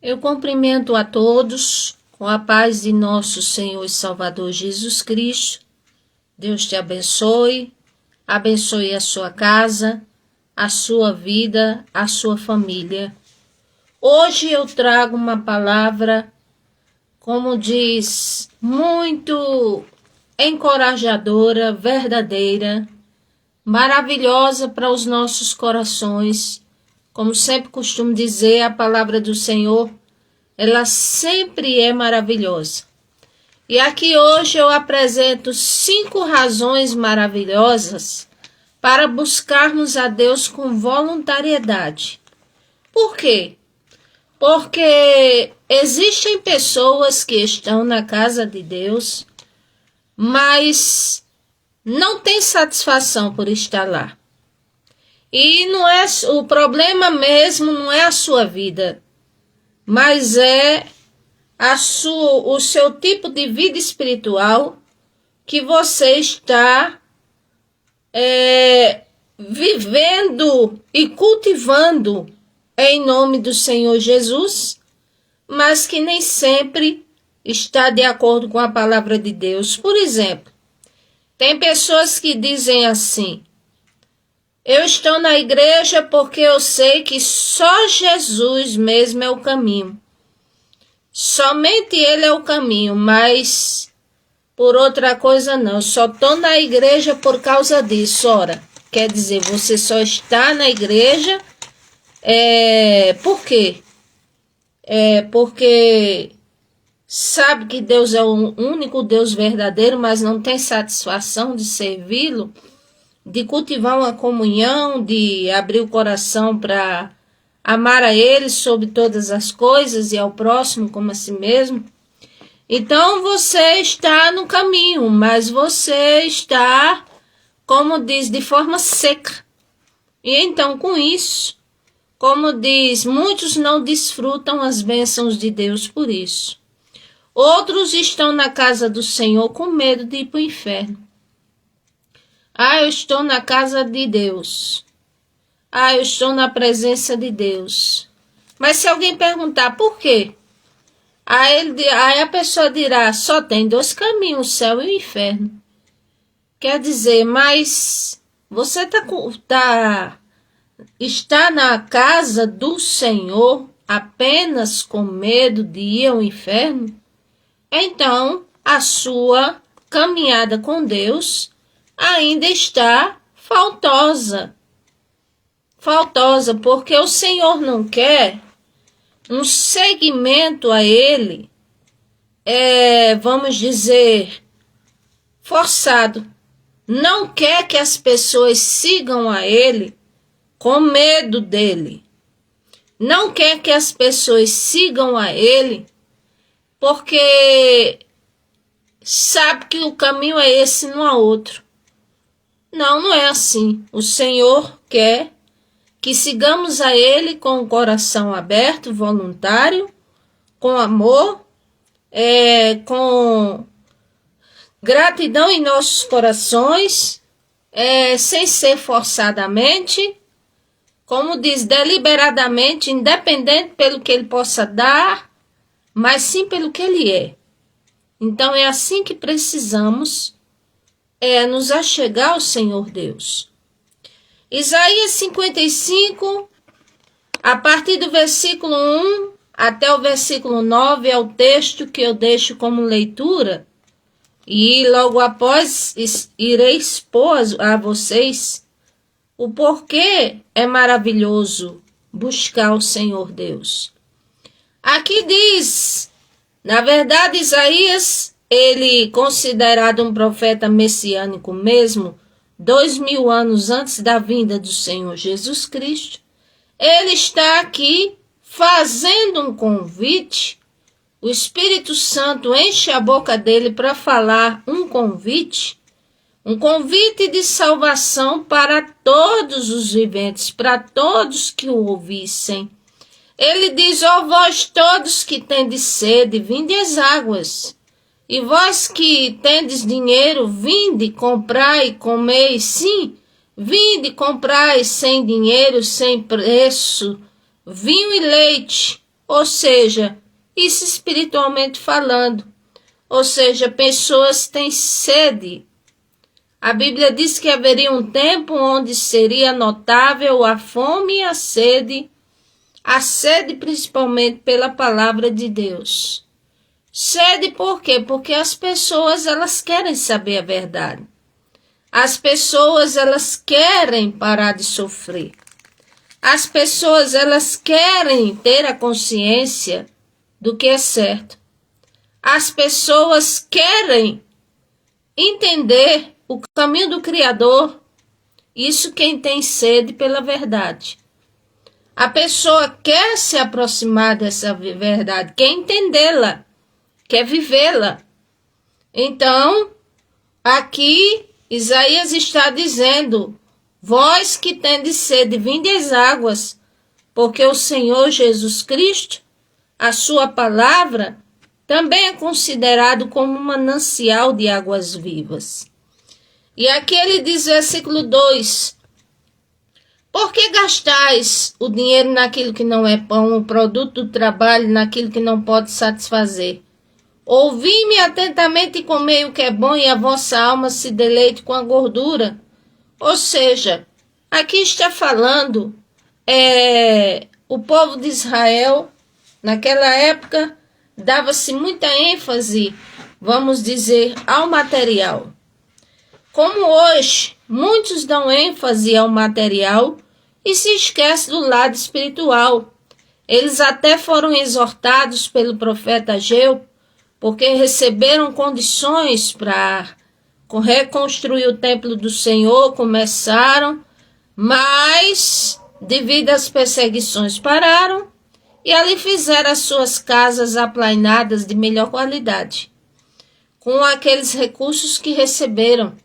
Eu cumprimento a todos com a paz de nosso Senhor e Salvador Jesus Cristo. Deus te abençoe, abençoe a sua casa, a sua vida, a sua família. Hoje eu trago uma palavra, como diz, muito encorajadora, verdadeira, maravilhosa para os nossos corações. Como sempre costumo dizer, a palavra do Senhor, ela sempre é maravilhosa. E aqui hoje eu apresento 5 razões maravilhosas para buscarmos a Deus com voluntariedade. Por quê? Porque existem pessoas que estão na casa de Deus, mas não têm satisfação por estar lá. E não é o problema mesmo, não é a sua vida, mas é o seu tipo de vida espiritual que você está vivendo e cultivando em nome do Senhor Jesus, mas que nem sempre está de acordo com a palavra de Deus. Por exemplo, tem pessoas que dizem assim: eu estou na igreja porque eu sei que só Jesus mesmo é o caminho. Somente Ele é o caminho, mas por outra coisa não. Eu só estou na igreja por causa disso. Ora, quer dizer, você só está na igreja por quê? Porque sabe que Deus é o único Deus verdadeiro, mas não tem satisfação de servi-lo, de cultivar uma comunhão, de abrir o coração para amar a Ele sobre todas as coisas e ao próximo como a si mesmo. Então você está no caminho, mas você está, como diz, de forma seca. E então com isso, como diz, muitos não desfrutam as bênçãos de Deus por isso. Outros estão na casa do Senhor com medo de ir para o inferno. Eu estou na casa de Deus. Eu estou na presença de Deus. Mas se alguém perguntar por quê? Aí a pessoa dirá, só tem 2 caminhos, o céu e o inferno. Quer dizer, mas você está na casa do Senhor apenas com medo de ir ao inferno? Então, a sua caminhada com Deus ainda está faltosa. Faltosa, porque o Senhor não quer um seguimento a Ele, vamos dizer, forçado. Não quer que as pessoas sigam a Ele com medo dEle. Não quer que as pessoas sigam a Ele porque sabe que o caminho é esse, não há outro. Não, não é assim. O Senhor quer que sigamos a Ele com o coração aberto, voluntário, com amor, com gratidão em nossos corações, sem ser forçadamente, como diz, deliberadamente, independente pelo que Ele possa dar, mas sim pelo que Ele é. Então é assim que precisamos nos achegar ao Senhor Deus. Isaías 55, a partir do versículo 1 até o versículo 9, é o texto que eu deixo como leitura, e logo após irei expor a vocês o porquê é maravilhoso buscar o Senhor Deus. Aqui diz, na verdade, Isaías, ele considerado um profeta messiânico mesmo, 2000 anos antes da vinda do Senhor Jesus Cristo, ele está aqui fazendo um convite. O Espírito Santo enche a boca dele para falar um convite de salvação para todos os viventes, para todos que o ouvissem. Ele diz: ó vós todos que tendes sede, vinde às águas. E vós que tendes dinheiro, vinde, comprai, comei. Sim, vinde, comprai sem dinheiro, sem preço, vinho e leite, ou seja, isso espiritualmente falando, ou seja, pessoas têm sede. A Bíblia diz que haveria um tempo onde seria notável a fome e a sede principalmente pela palavra de Deus. Sede por quê? Porque as pessoas elas querem saber a verdade. As pessoas elas querem parar de sofrer. As pessoas elas querem ter a consciência do que é certo. As pessoas querem entender o caminho do Criador. Isso quem tem sede pela verdade. A pessoa quer se aproximar dessa verdade, quer entendê-la, quer vivê-la. Então, aqui Isaías está dizendo: vós que tendes sede, vinde às águas, porque o Senhor Jesus Cristo, a sua palavra, também é considerado como um manancial de águas vivas. E aqui ele diz, versículo 2, por que gastais o dinheiro naquilo que não é pão, o produto do trabalho naquilo que não pode satisfazer? Ouvi-me atentamente e comei o que é bom, e a vossa alma se deleite com a gordura. Ou seja, aqui está falando o povo de Israel, naquela época, dava-se muita ênfase, vamos dizer, ao material. Como hoje, muitos dão ênfase ao material e se esquecem do lado espiritual. Eles até foram exortados pelo profeta Ageu, porque receberam condições para reconstruir o templo do Senhor, começaram, mas devido às perseguições pararam e ali fizeram as suas casas aplainadas de melhor qualidade, com aqueles recursos que receberam.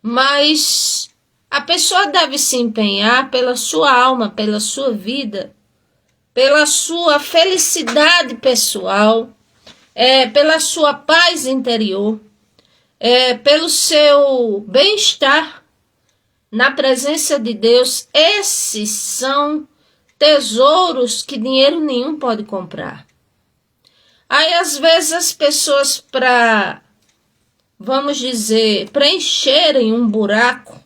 Mas a pessoa deve se empenhar pela sua alma, pela sua vida, pela sua felicidade pessoal, pela sua paz interior, pelo seu bem-estar na presença de Deus. Esses são tesouros que dinheiro nenhum pode comprar. Aí às vezes as pessoas, para, vamos dizer, preencherem um buraco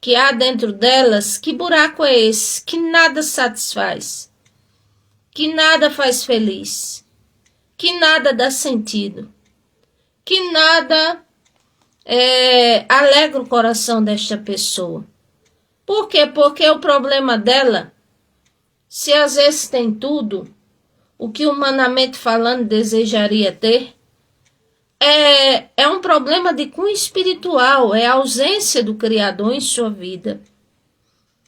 que há dentro delas, que buraco é esse? Que nada satisfaz, que nada faz feliz, que nada dá sentido, que nada alegra o coração desta pessoa. Por quê? Porque o problema dela, se às vezes tem tudo, o que humanamente falando desejaria ter, é um problema de cunho espiritual, é a ausência do Criador em sua vida.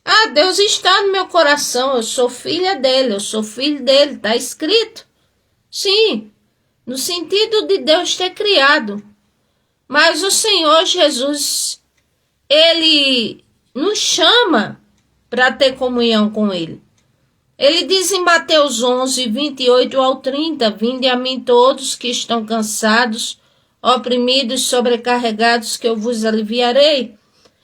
Ah, Deus está no meu coração, eu sou filha dele, eu sou filho dele, está escrito. Sim, no sentido de Deus ter criado. Mas o Senhor Jesus, ele nos chama para ter comunhão com ele. Ele diz em Mateus 11, 28 ao 30, vinde a mim todos que estão cansados, oprimidos, sobrecarregados, que eu vos aliviarei.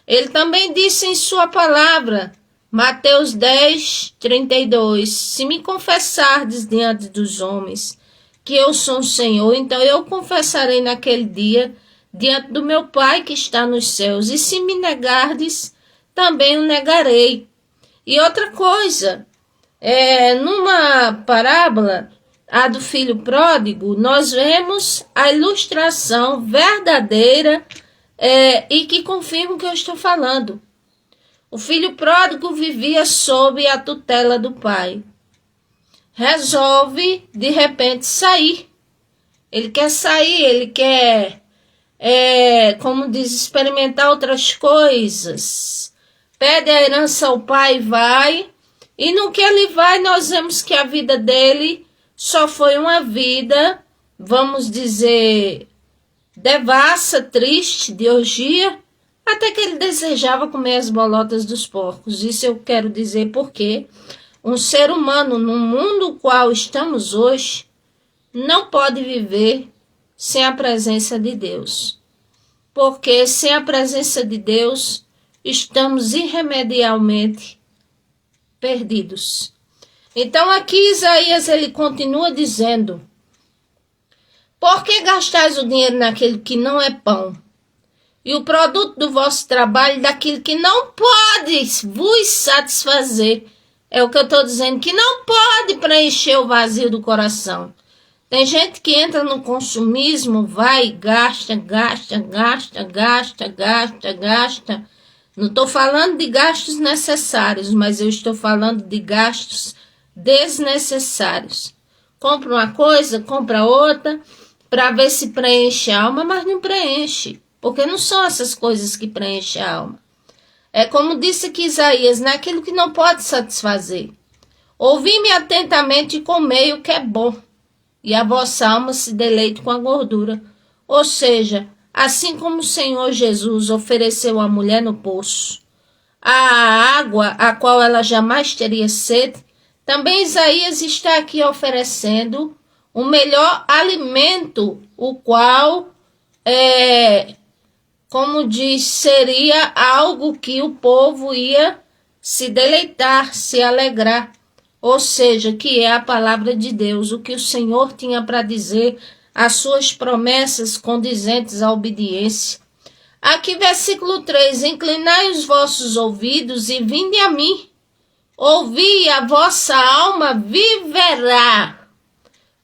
Ele também disse em sua palavra, Mateus 10, 32, se me confessardes diante dos homens que eu sou o Senhor, então eu confessarei naquele dia diante do meu Pai que está nos céus, e se me negardes, também o negarei. E outra coisa, numa parábola, a do filho pródigo, nós vemos a ilustração verdadeira e que confirma o que eu estou falando. O filho pródigo vivia sob a tutela do pai. Resolve, de repente, sair. Ele quer sair, ele quer, como diz, experimentar outras coisas. Pede a herança ao pai e vai. E no que ele vai, nós vemos que a vida dele só foi uma vida, vamos dizer, devassa, triste, de orgia, até que ele desejava comer as bolotas dos porcos. Isso eu quero dizer porque um ser humano, no mundo no qual estamos hoje, não pode viver sem a presença de Deus. Porque sem a presença de Deus, estamos irremediavelmente perdidos. Então aqui Isaías ele continua dizendo: por que gastais o dinheiro naquilo que não é pão, e o produto do vosso trabalho daquilo que não pode vos satisfazer? É o que eu estou dizendo, que não pode preencher o vazio do coração. Tem gente que entra no consumismo, vai e gasta, gasta, gasta, gasta, gasta, gasta. Não estou falando de gastos necessários, mas eu estou falando de gastos desnecessários. Compra uma coisa, compra outra, para ver se preenche a alma, mas não preenche, porque não são essas coisas que preenchem a alma. É como disse aqui Isaías, naquilo que não pode satisfazer. Ouvi-me atentamente e comei o que é bom, e a vossa alma se deleite com a gordura. Ou seja, assim como o Senhor Jesus ofereceu à mulher no poço a água a qual ela jamais teria sede, também Isaías está aqui oferecendo o melhor alimento, o qual, como diz, seria algo que o povo ia se deleitar, se alegrar. Ou seja, que é a palavra de Deus, o que o Senhor tinha para dizer, as suas promessas condizentes à obediência. Aqui versículo 3, inclinai os vossos ouvidos e vinde a mim, ouvi, a vossa alma viverá,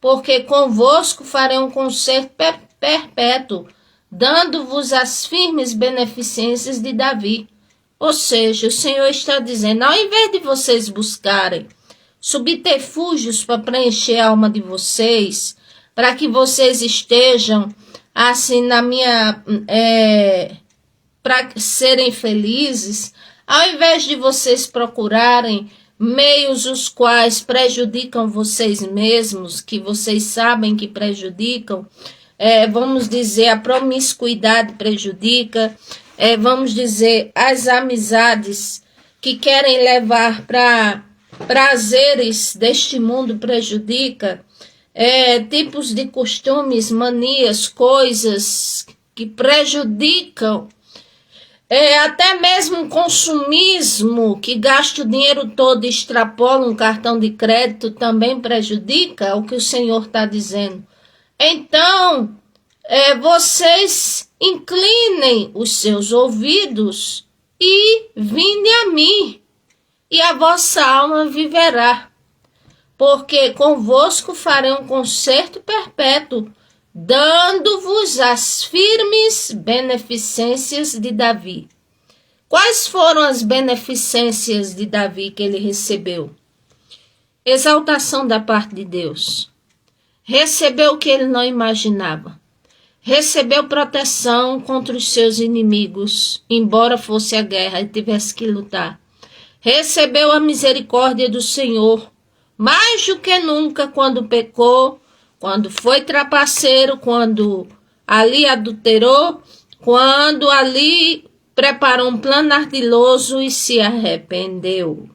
porque convosco farei um concerto perpétuo, dando-vos as firmes beneficências de Davi. Ou seja, o Senhor está dizendo, ao invés de vocês buscarem subterfúgios para preencher a alma de vocês, para que vocês estejam assim na minha para serem felizes, ao invés de vocês procurarem meios os quais prejudicam vocês mesmos, que vocês sabem que prejudicam, vamos dizer, a promiscuidade prejudica, vamos dizer, as amizades que querem levar para prazeres deste mundo prejudica, tipos de costumes, manias, coisas que prejudicam, até mesmo um consumismo que gasta o dinheiro todo e extrapola um cartão de crédito também prejudica o que o Senhor está dizendo. Então, vocês inclinem os seus ouvidos e vinde a mim, e a vossa alma viverá, porque convosco farei um concerto perpétuo, dando-vos as firmes beneficências de Davi. Quais foram as beneficências de Davi que ele recebeu? Exaltação da parte de Deus. Recebeu o que ele não imaginava. Recebeu proteção contra os seus inimigos, embora fosse a guerra e tivesse que lutar. Recebeu a misericórdia do Senhor, mais do que nunca quando pecou, quando foi trapaceiro, quando ali adulterou, quando ali preparou um plano ardiloso e se arrependeu.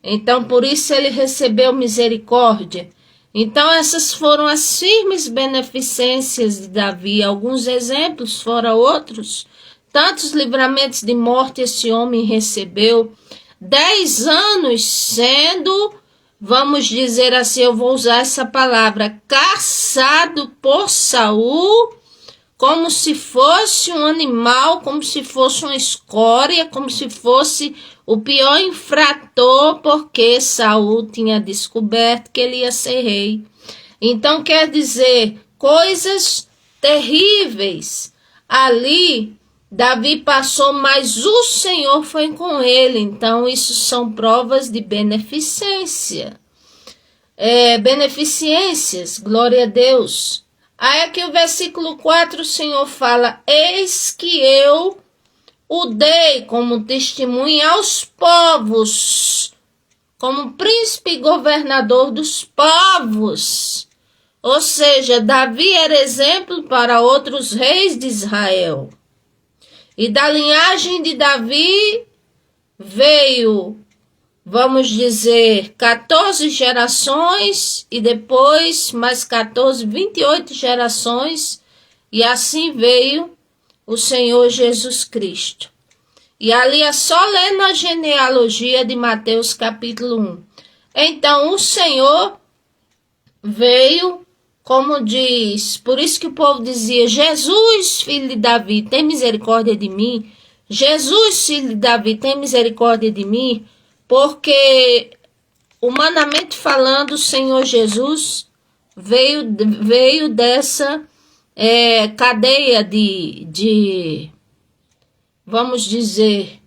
Então, por isso ele recebeu misericórdia. Então, essas foram as firmes beneficências de Davi. Alguns exemplos, fora outros. Tantos livramentos de morte esse homem recebeu. 10 anos sendo, vamos dizer assim, eu vou usar essa palavra, caçado por Saul, como se fosse um animal, como se fosse uma escória, como se fosse o pior infrator, porque Saul tinha descoberto que ele ia ser rei. Então, quer dizer, coisas terríveis. Ali, Davi passou, mas o Senhor foi com ele. Então, isso são provas de beneficência. Beneficências, glória a Deus. Aí aqui o versículo 4, o Senhor fala, eis que eu o dei como testemunha aos povos, como príncipe e governador dos povos. Ou seja, Davi era exemplo para outros reis de Israel. E da linhagem de Davi veio, vamos dizer, 14 gerações e depois mais 14, 28 gerações. E assim veio o Senhor Jesus Cristo. E ali é só ler na genealogia de Mateus capítulo 1. Então o Senhor veio, como diz, por isso que o povo dizia: Jesus, filho de Davi, tem misericórdia de mim. Jesus, filho de Davi, tem misericórdia de mim, porque, humanamente falando, o Senhor Jesus veio dessa cadeia vamos dizer,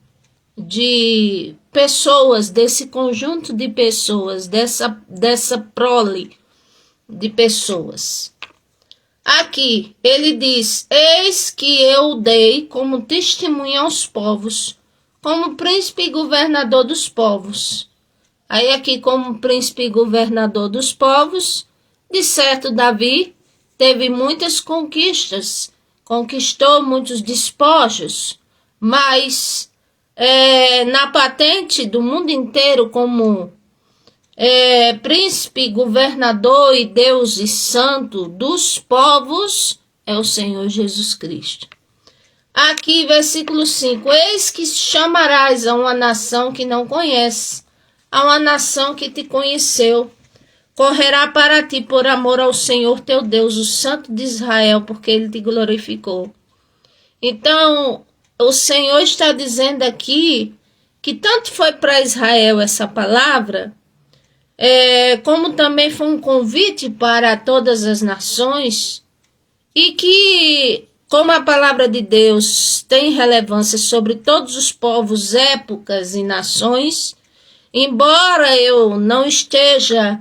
de pessoas, desse conjunto de pessoas, dessa prole de pessoas. Aqui ele diz: eis que eu dei como testemunha aos povos, como príncipe e governador dos povos. Aí aqui, como príncipe e governador dos povos, de certo Davi teve muitas conquistas, conquistou muitos despojos, mas na patente do mundo inteiro como príncipe, governador e Deus e santo dos povos é o Senhor Jesus Cristo. Aqui, versículo 5: eis que chamarás a uma nação que não conhece, a uma nação que te conheceu, correrá para ti por amor ao Senhor teu Deus, o Santo de Israel, porque ele te glorificou. Então, o Senhor está dizendo aqui que tanto foi para Israel essa palavra, como também foi um convite para todas as nações, e que, como a palavra de Deus tem relevância sobre todos os povos, épocas e nações, embora eu não esteja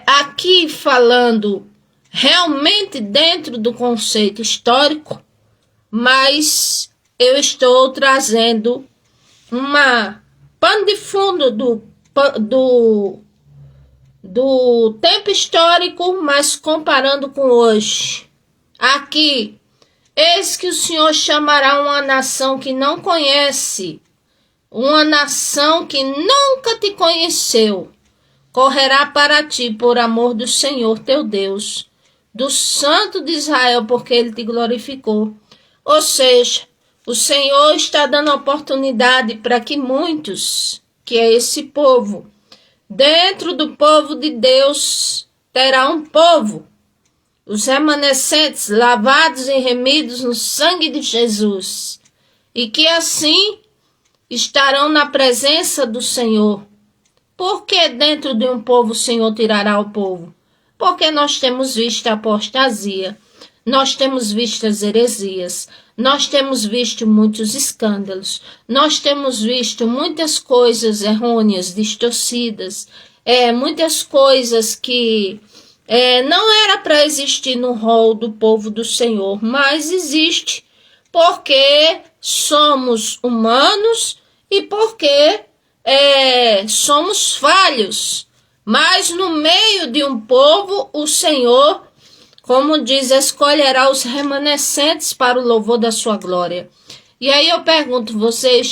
aqui falando realmente dentro do conceito histórico, mas eu estou trazendo uma pano de fundo do tempo histórico, mas comparando com hoje. Aqui, eis que o Senhor chamará uma nação que não conhece, uma nação que nunca te conheceu, correrá para ti por amor do Senhor teu Deus, do Santo de Israel, porque ele te glorificou. Ou seja, o Senhor está dando oportunidade para que muitos, que é esse povo, dentro do povo de Deus, terá um povo, os remanescentes, lavados e remidos no sangue de Jesus, e que assim estarão na presença do Senhor. Por que dentro de um povo o Senhor tirará o povo? Porque nós temos visto a apostasia, nós temos visto as heresias, nós temos visto muitos escândalos, nós temos visto muitas coisas errôneas, distorcidas, muitas coisas que não era para existir no rol do povo do Senhor, mas existe porque somos humanos e porque somos falhos. Mas no meio de um povo, o Senhor, como diz, escolherá os remanescentes para o louvor da sua glória. E aí eu pergunto, você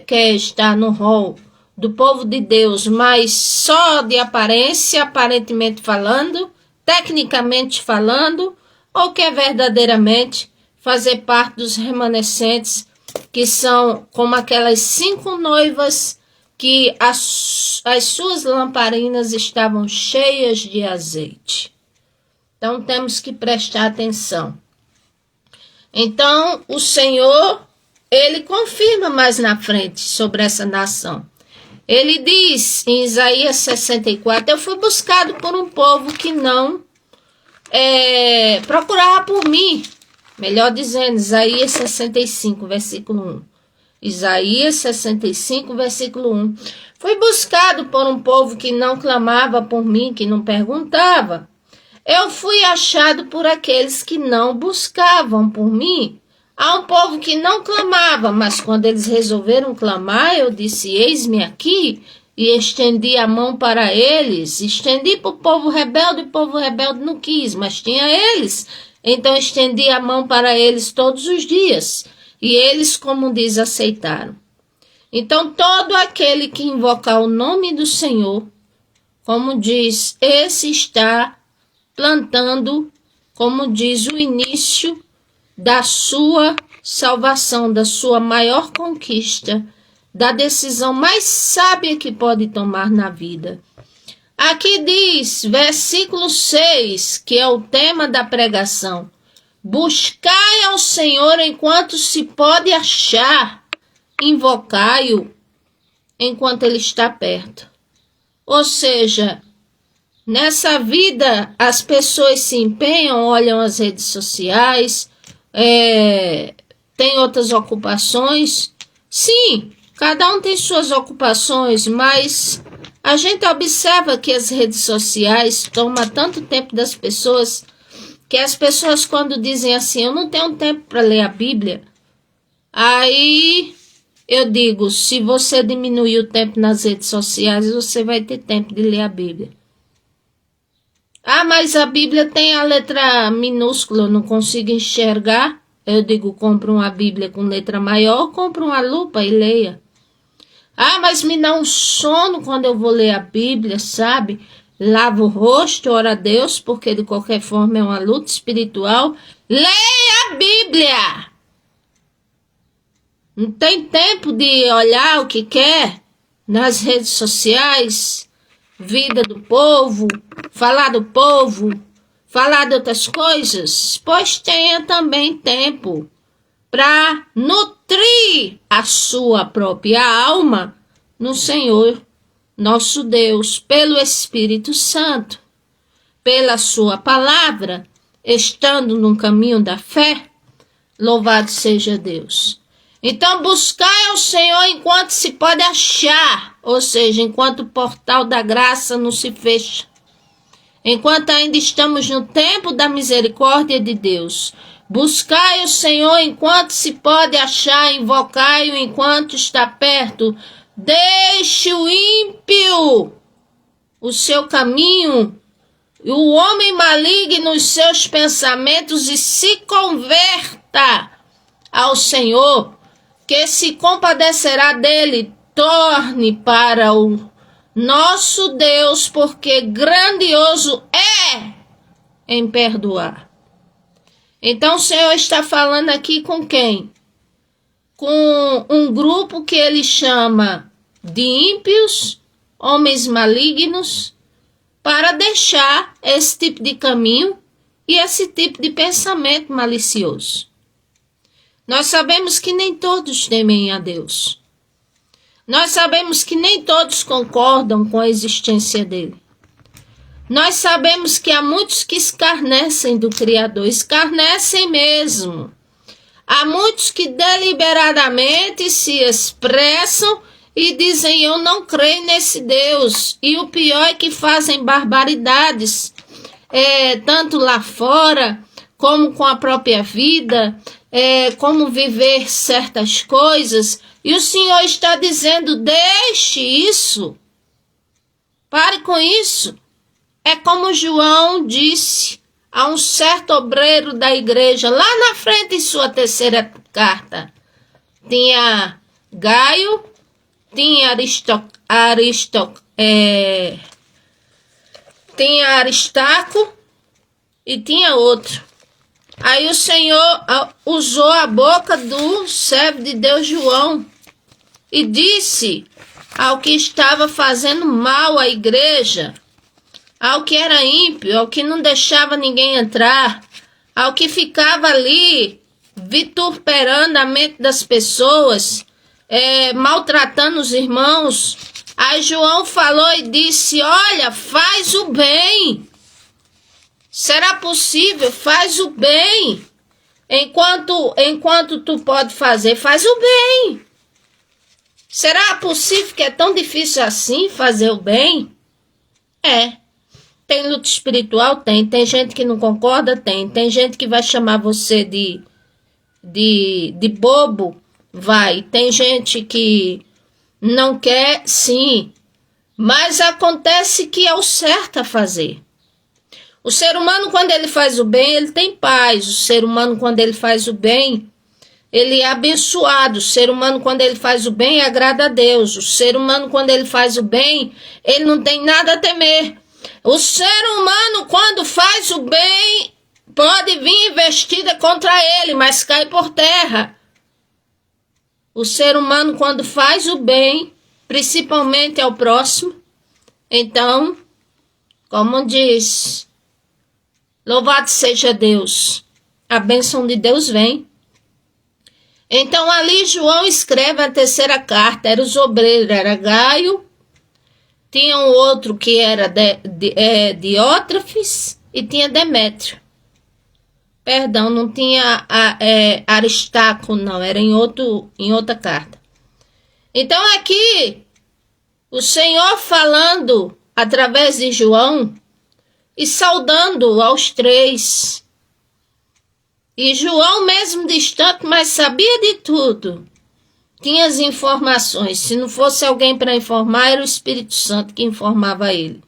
quer estar no rol do povo de Deus, mas só de aparência, aparentemente falando, tecnicamente falando, ou quer verdadeiramente fazer parte dos remanescentes, que são como aquelas 5 noivas que as suas lamparinas estavam cheias de azeite. Então temos que prestar atenção. Então o Senhor, ele confirma mais na frente sobre essa nação. Ele diz em Isaías 64, eu fui buscado por um povo que não procurava por mim. Melhor dizendo, Isaías 65, versículo 1. Isaías 65, versículo 1. Fui buscado por um povo que não clamava por mim, que não perguntava. Eu fui achado por aqueles que não buscavam por mim. Há um povo que não clamava, mas quando eles resolveram clamar, eu disse, eis-me aqui, e estendi a mão para eles. Estendi para o povo rebelde não quis, mas tinha eles. Então estendi a mão para eles todos os dias. E eles, como diz, aceitaram. Então, todo aquele que invocar o nome do Senhor, como diz, esse está plantando, como diz, o início da sua salvação, da sua maior conquista, da decisão mais sábia que pode tomar na vida. Aqui diz, versículo 6, que é o tema da pregação: buscai ao Senhor enquanto se pode achar, invocai-o enquanto ele está perto. Ou seja, nessa vida as pessoas se empenham, olham as redes sociais, tem outras ocupações. Sim, cada um tem suas ocupações, mas a gente observa que as redes sociais tomam tanto tempo das pessoas, que as pessoas, quando dizem assim, eu não tenho tempo para ler a Bíblia, aí eu digo, se você diminuir o tempo nas redes sociais, você vai ter tempo de ler a Bíblia. Ah, mas a Bíblia tem a letra minúscula, eu não consigo enxergar. Eu digo, compra uma Bíblia com letra maior, compra uma lupa e leia. Ah, mas me dá um sono quando eu vou ler a Bíblia, sabe? Lava o rosto, ora a Deus, porque de qualquer forma é uma luta espiritual. Leia a Bíblia! Não tem tempo de olhar o que quer nas redes sociais, vida do povo, falar de outras coisas. Pois tenha também tempo para nutrir a sua própria alma no Senhor, nosso Deus, pelo Espírito Santo, pela sua palavra, estando no caminho da fé. Louvado seja Deus. Então, buscai ao Senhor enquanto se pode achar, ou seja, enquanto o portal da graça não se fecha. Enquanto ainda estamos no tempo da misericórdia de Deus. Buscai o Senhor enquanto se pode achar, invocai-o enquanto está perto. Deixe o ímpio o seu caminho, e o homem maligno os seus pensamentos, e se converta ao Senhor, que se compadecerá dele. Torne para o nosso Deus, porque grandioso é em perdoar. Então o Senhor está falando aqui com quem? Com um grupo que ele chama de ímpios, homens malignos, para deixar esse tipo de caminho e esse tipo de pensamento malicioso. Nós sabemos que nem todos temem a Deus. Nós sabemos que nem todos concordam com a existência dele. Nós sabemos que há muitos que escarnecem do Criador, escarnecem mesmo. Há muitos que deliberadamente se expressam e dizem, eu não creio nesse Deus. E o pior é que fazem barbaridades, tanto lá fora, como com a própria vida, como viver certas coisas. E o Senhor está dizendo, deixe isso, pare com isso. É como João disse a um certo obreiro da igreja, lá na frente em sua terceira carta. Tinha Gaio, tinha tinha Aristarco e tinha outro. Aí o Senhor usou a boca do servo de Deus João e disse ao que estava fazendo mal à igreja, ao que era ímpio, ao que não deixava ninguém entrar, ao que ficava ali vituperando a mente das pessoas, maltratando os irmãos. Aí João falou e disse, olha, faz o bem. Será possível? Faz o bem. Enquanto tu pode fazer, faz o bem. Será possível que é tão difícil assim fazer o bem? Tem luta espiritual? Tem gente que não concorda? Tem gente que vai chamar você de bobo? Vai. Tem gente que não quer? Sim. Mas acontece que é o certo a fazer. O ser humano, quando ele faz o bem, ele tem paz. O ser humano, quando ele faz o bem, ele é abençoado. O ser humano, quando ele faz o bem, agrada a Deus. O ser humano, quando ele faz o bem, ele não tem nada a temer. O ser humano, quando faz o bem, pode vir investida contra ele, mas cai por terra. O ser humano, quando faz o bem, principalmente ao próximo, então Como diz, louvado seja Deus, a bênção de Deus vem. Então ali João escreve a terceira carta, era os obreiros, era Gaio, tinha um outro que era Diótrefes e tinha Demétrio. Perdão, não tinha Aristarco, não, era em outra carta. Então aqui, o Senhor falando através de João e saudando aos três. E João, mesmo distante, mas sabia de tudo. Tinha as informações. Se não fosse alguém para informar, era o Espírito Santo que informava ele.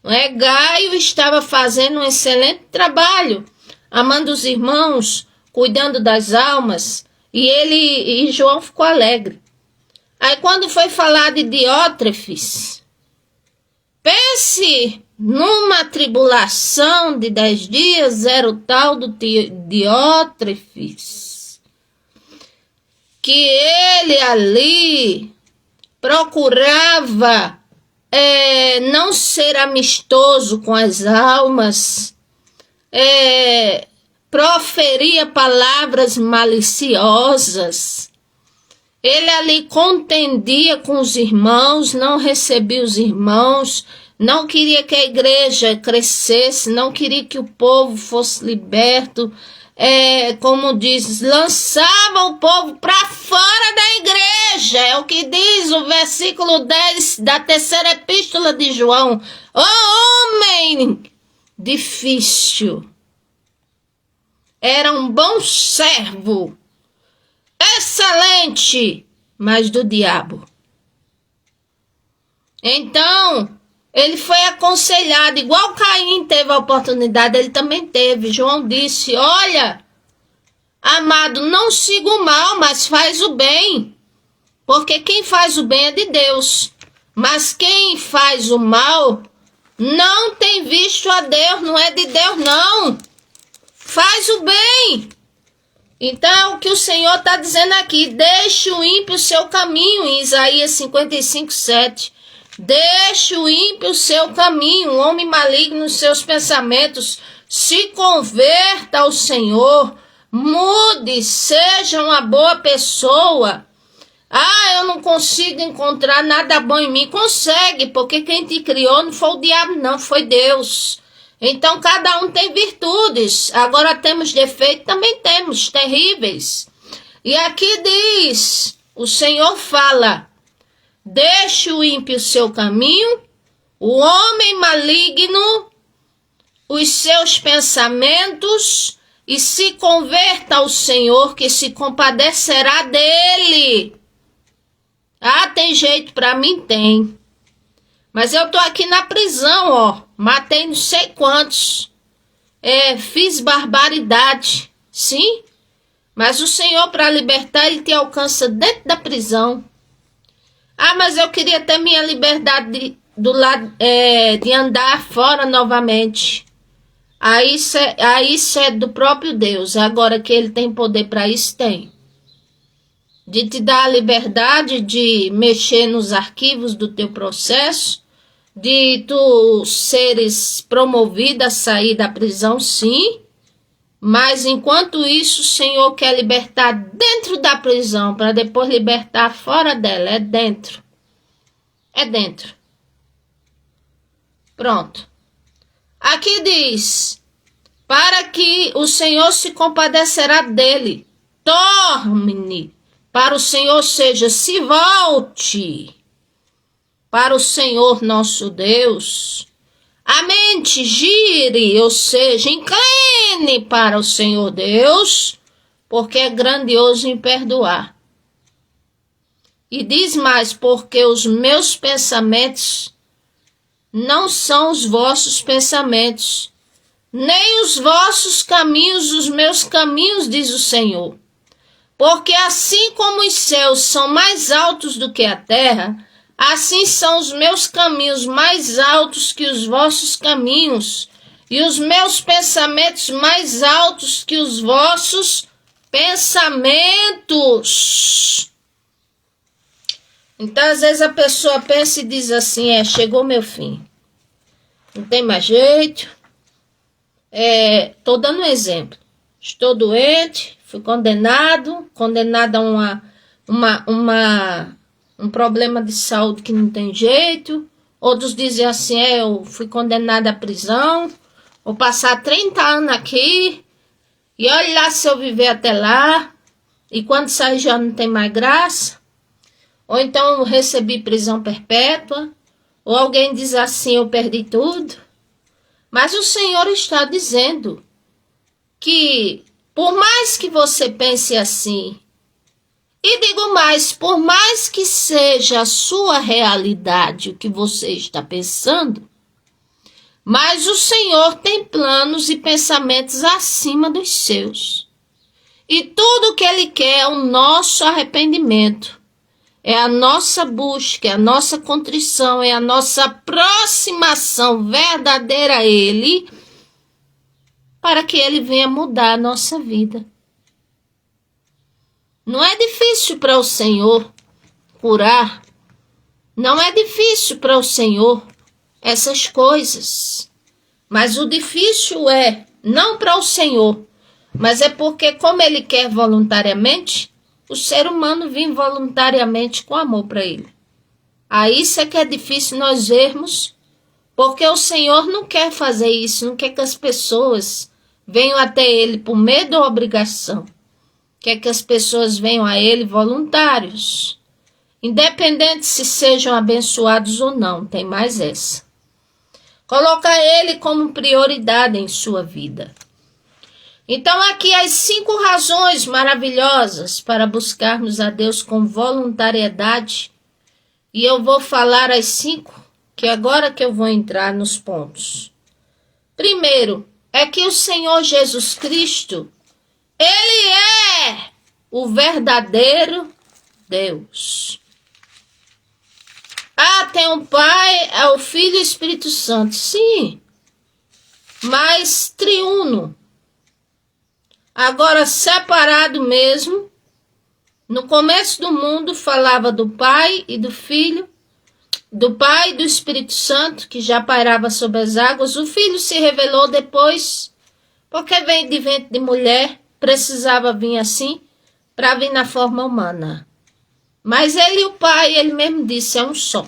Não é? Gaio estava fazendo um excelente trabalho, amando os irmãos, cuidando das almas, e João ficou alegre. Aí quando foi falar de Diótrefes, pense numa tribulação de 10 dias, era o tal do Diótrefes, que ele ali procurava não ser amistoso com as almas, proferia palavras maliciosas. Ele ali contendia com os irmãos, não recebia os irmãos, não queria que a igreja crescesse, não queria que o povo fosse liberto. Como diz, lançava o povo para fora da igreja. É o que diz o versículo 10 da terceira epístola de João. Homem difícil. Era um bom servo, excelente, mas do diabo. Então, ele foi aconselhado, igual Caim teve a oportunidade, ele também teve. João disse, olha, amado, não siga o mal, mas faz o bem. Porque quem faz o bem é de Deus. Mas quem faz o mal não tem visto a Deus, não é de Deus, não. Faz o bem. Então, o que o Senhor está dizendo aqui, deixe o ímpio o seu caminho, em Isaías 55, 7. Deixe o ímpio o seu caminho, o homem maligno os seus pensamentos, se converta ao Senhor, mude, seja uma boa pessoa. Eu não consigo encontrar nada bom em mim. Consegue, porque quem te criou não foi o diabo, não, foi Deus. Então, cada um tem virtudes. Agora temos defeitos, também temos, terríveis. E aqui diz, o Senhor fala, deixe o ímpio o seu caminho, o homem maligno os seus pensamentos, e se converta ao Senhor, que se compadecerá dele. Tem jeito para mim? Tem. Mas eu tô aqui na prisão, ó. Matei não sei quantos. Fiz barbaridade. Sim. Mas o Senhor, para libertar, ele te alcança dentro da prisão. Mas eu queria ter minha liberdade de andar fora novamente. Aí isso é do próprio Deus. Agora que ele tem poder para isso, tem. De te dar a liberdade de mexer nos arquivos do teu processo, de tu seres promovida a sair da prisão, sim. Mas enquanto isso, o Senhor quer libertar dentro da prisão, para depois libertar fora dela. É dentro. É dentro. Pronto. Aqui diz, para que o Senhor se compadecerá dele. Torne para o Senhor, seja, se volte para o Senhor nosso Deus. A mente gire, ou seja, incline para o Senhor Deus, porque é grandioso em perdoar. E diz mais, porque os meus pensamentos não são os vossos pensamentos, nem os vossos caminhos os meus caminhos, diz o Senhor. Porque assim como os céus são mais altos do que a terra, assim são os meus caminhos mais altos que os vossos caminhos, e os meus pensamentos mais altos que os vossos pensamentos. Então, às vezes a pessoa pensa e diz assim, chegou meu fim. não tem mais jeito. Estou dando um exemplo. Estou doente, fui condenado a um problema de saúde que não tem jeito. Outros dizem assim, eu fui condenado à prisão, vou passar 30 anos aqui, e olha lá se eu viver até lá, e quando sair já não tem mais graça. Ou então eu recebi prisão perpétua, ou alguém diz assim, eu perdi tudo. Mas o Senhor está dizendo que, por mais que você pense assim, e digo mais, por mais que seja a sua realidade o que você está pensando, mas o Senhor tem planos e pensamentos acima dos seus. E tudo que Ele quer é o nosso arrependimento, é a nossa busca, é a nossa contrição, é a nossa aproximação verdadeira a Ele, para que Ele venha mudar a nossa vida. Não é difícil para o Senhor curar, não é difícil para o Senhor essas coisas, mas o difícil é não para o Senhor, mas é porque como Ele quer voluntariamente, o ser humano vem voluntariamente com amor para Ele. Aí isso é que é difícil nós vermos, porque o Senhor não quer fazer isso, não quer que as pessoas venham até Ele por medo ou obrigação. Quer que as pessoas venham a Ele voluntários, independente se sejam abençoados ou não, tem mais essa. Coloca Ele como prioridade em sua vida. Então aqui as 5 razões maravilhosas para buscarmos a Deus com voluntariedade, e eu vou falar as 5, que agora que eu vou entrar nos pontos. Primeiro, é que o Senhor Jesus Cristo, Ele é o verdadeiro Deus. Tem um Pai, é o Filho e o Espírito Santo. Sim, mas triuno. Agora, separado mesmo, no começo do mundo falava do Pai e do Filho, do Pai e do Espírito Santo, que já pairava sobre as águas. O Filho se revelou depois, porque veio de ventre de mulher, precisava vir assim, para vir na forma humana. Mas Ele e o Pai, Ele mesmo disse, é um só.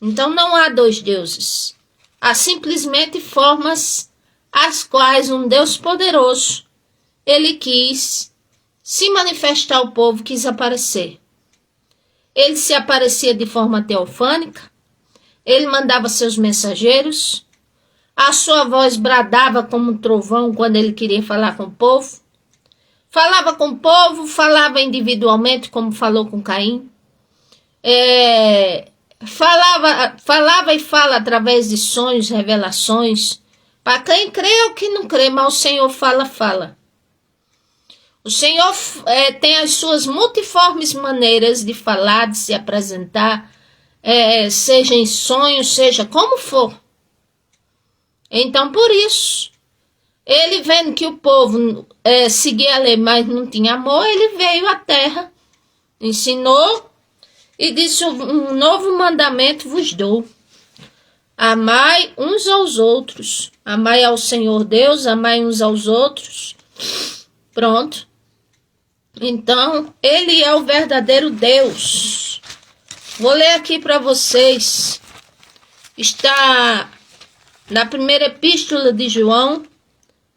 Então não há 2 deuses. Há simplesmente formas as quais um Deus poderoso, Ele quis se manifestar ao povo, quis aparecer. Ele se aparecia de forma teofânica, Ele mandava seus mensageiros, a sua voz bradava como um trovão quando Ele queria falar com o povo. Falava com o povo, falava individualmente, como falou com Caim. Falava e fala através de sonhos, revelações. Para quem crê ou que não crê, mas o Senhor fala. O Senhor tem as suas multiformes maneiras de falar, de se apresentar, seja em sonhos, seja como for. Então, por isso, Ele vendo que o povo seguia a lei, mas não tinha amor, Ele veio à terra, ensinou e disse, um novo mandamento vos dou. Amai uns aos outros. Amai ao Senhor Deus, amai uns aos outros. Pronto. Então, Ele é o verdadeiro Deus. Vou ler aqui para vocês. Está na primeira epístola de João,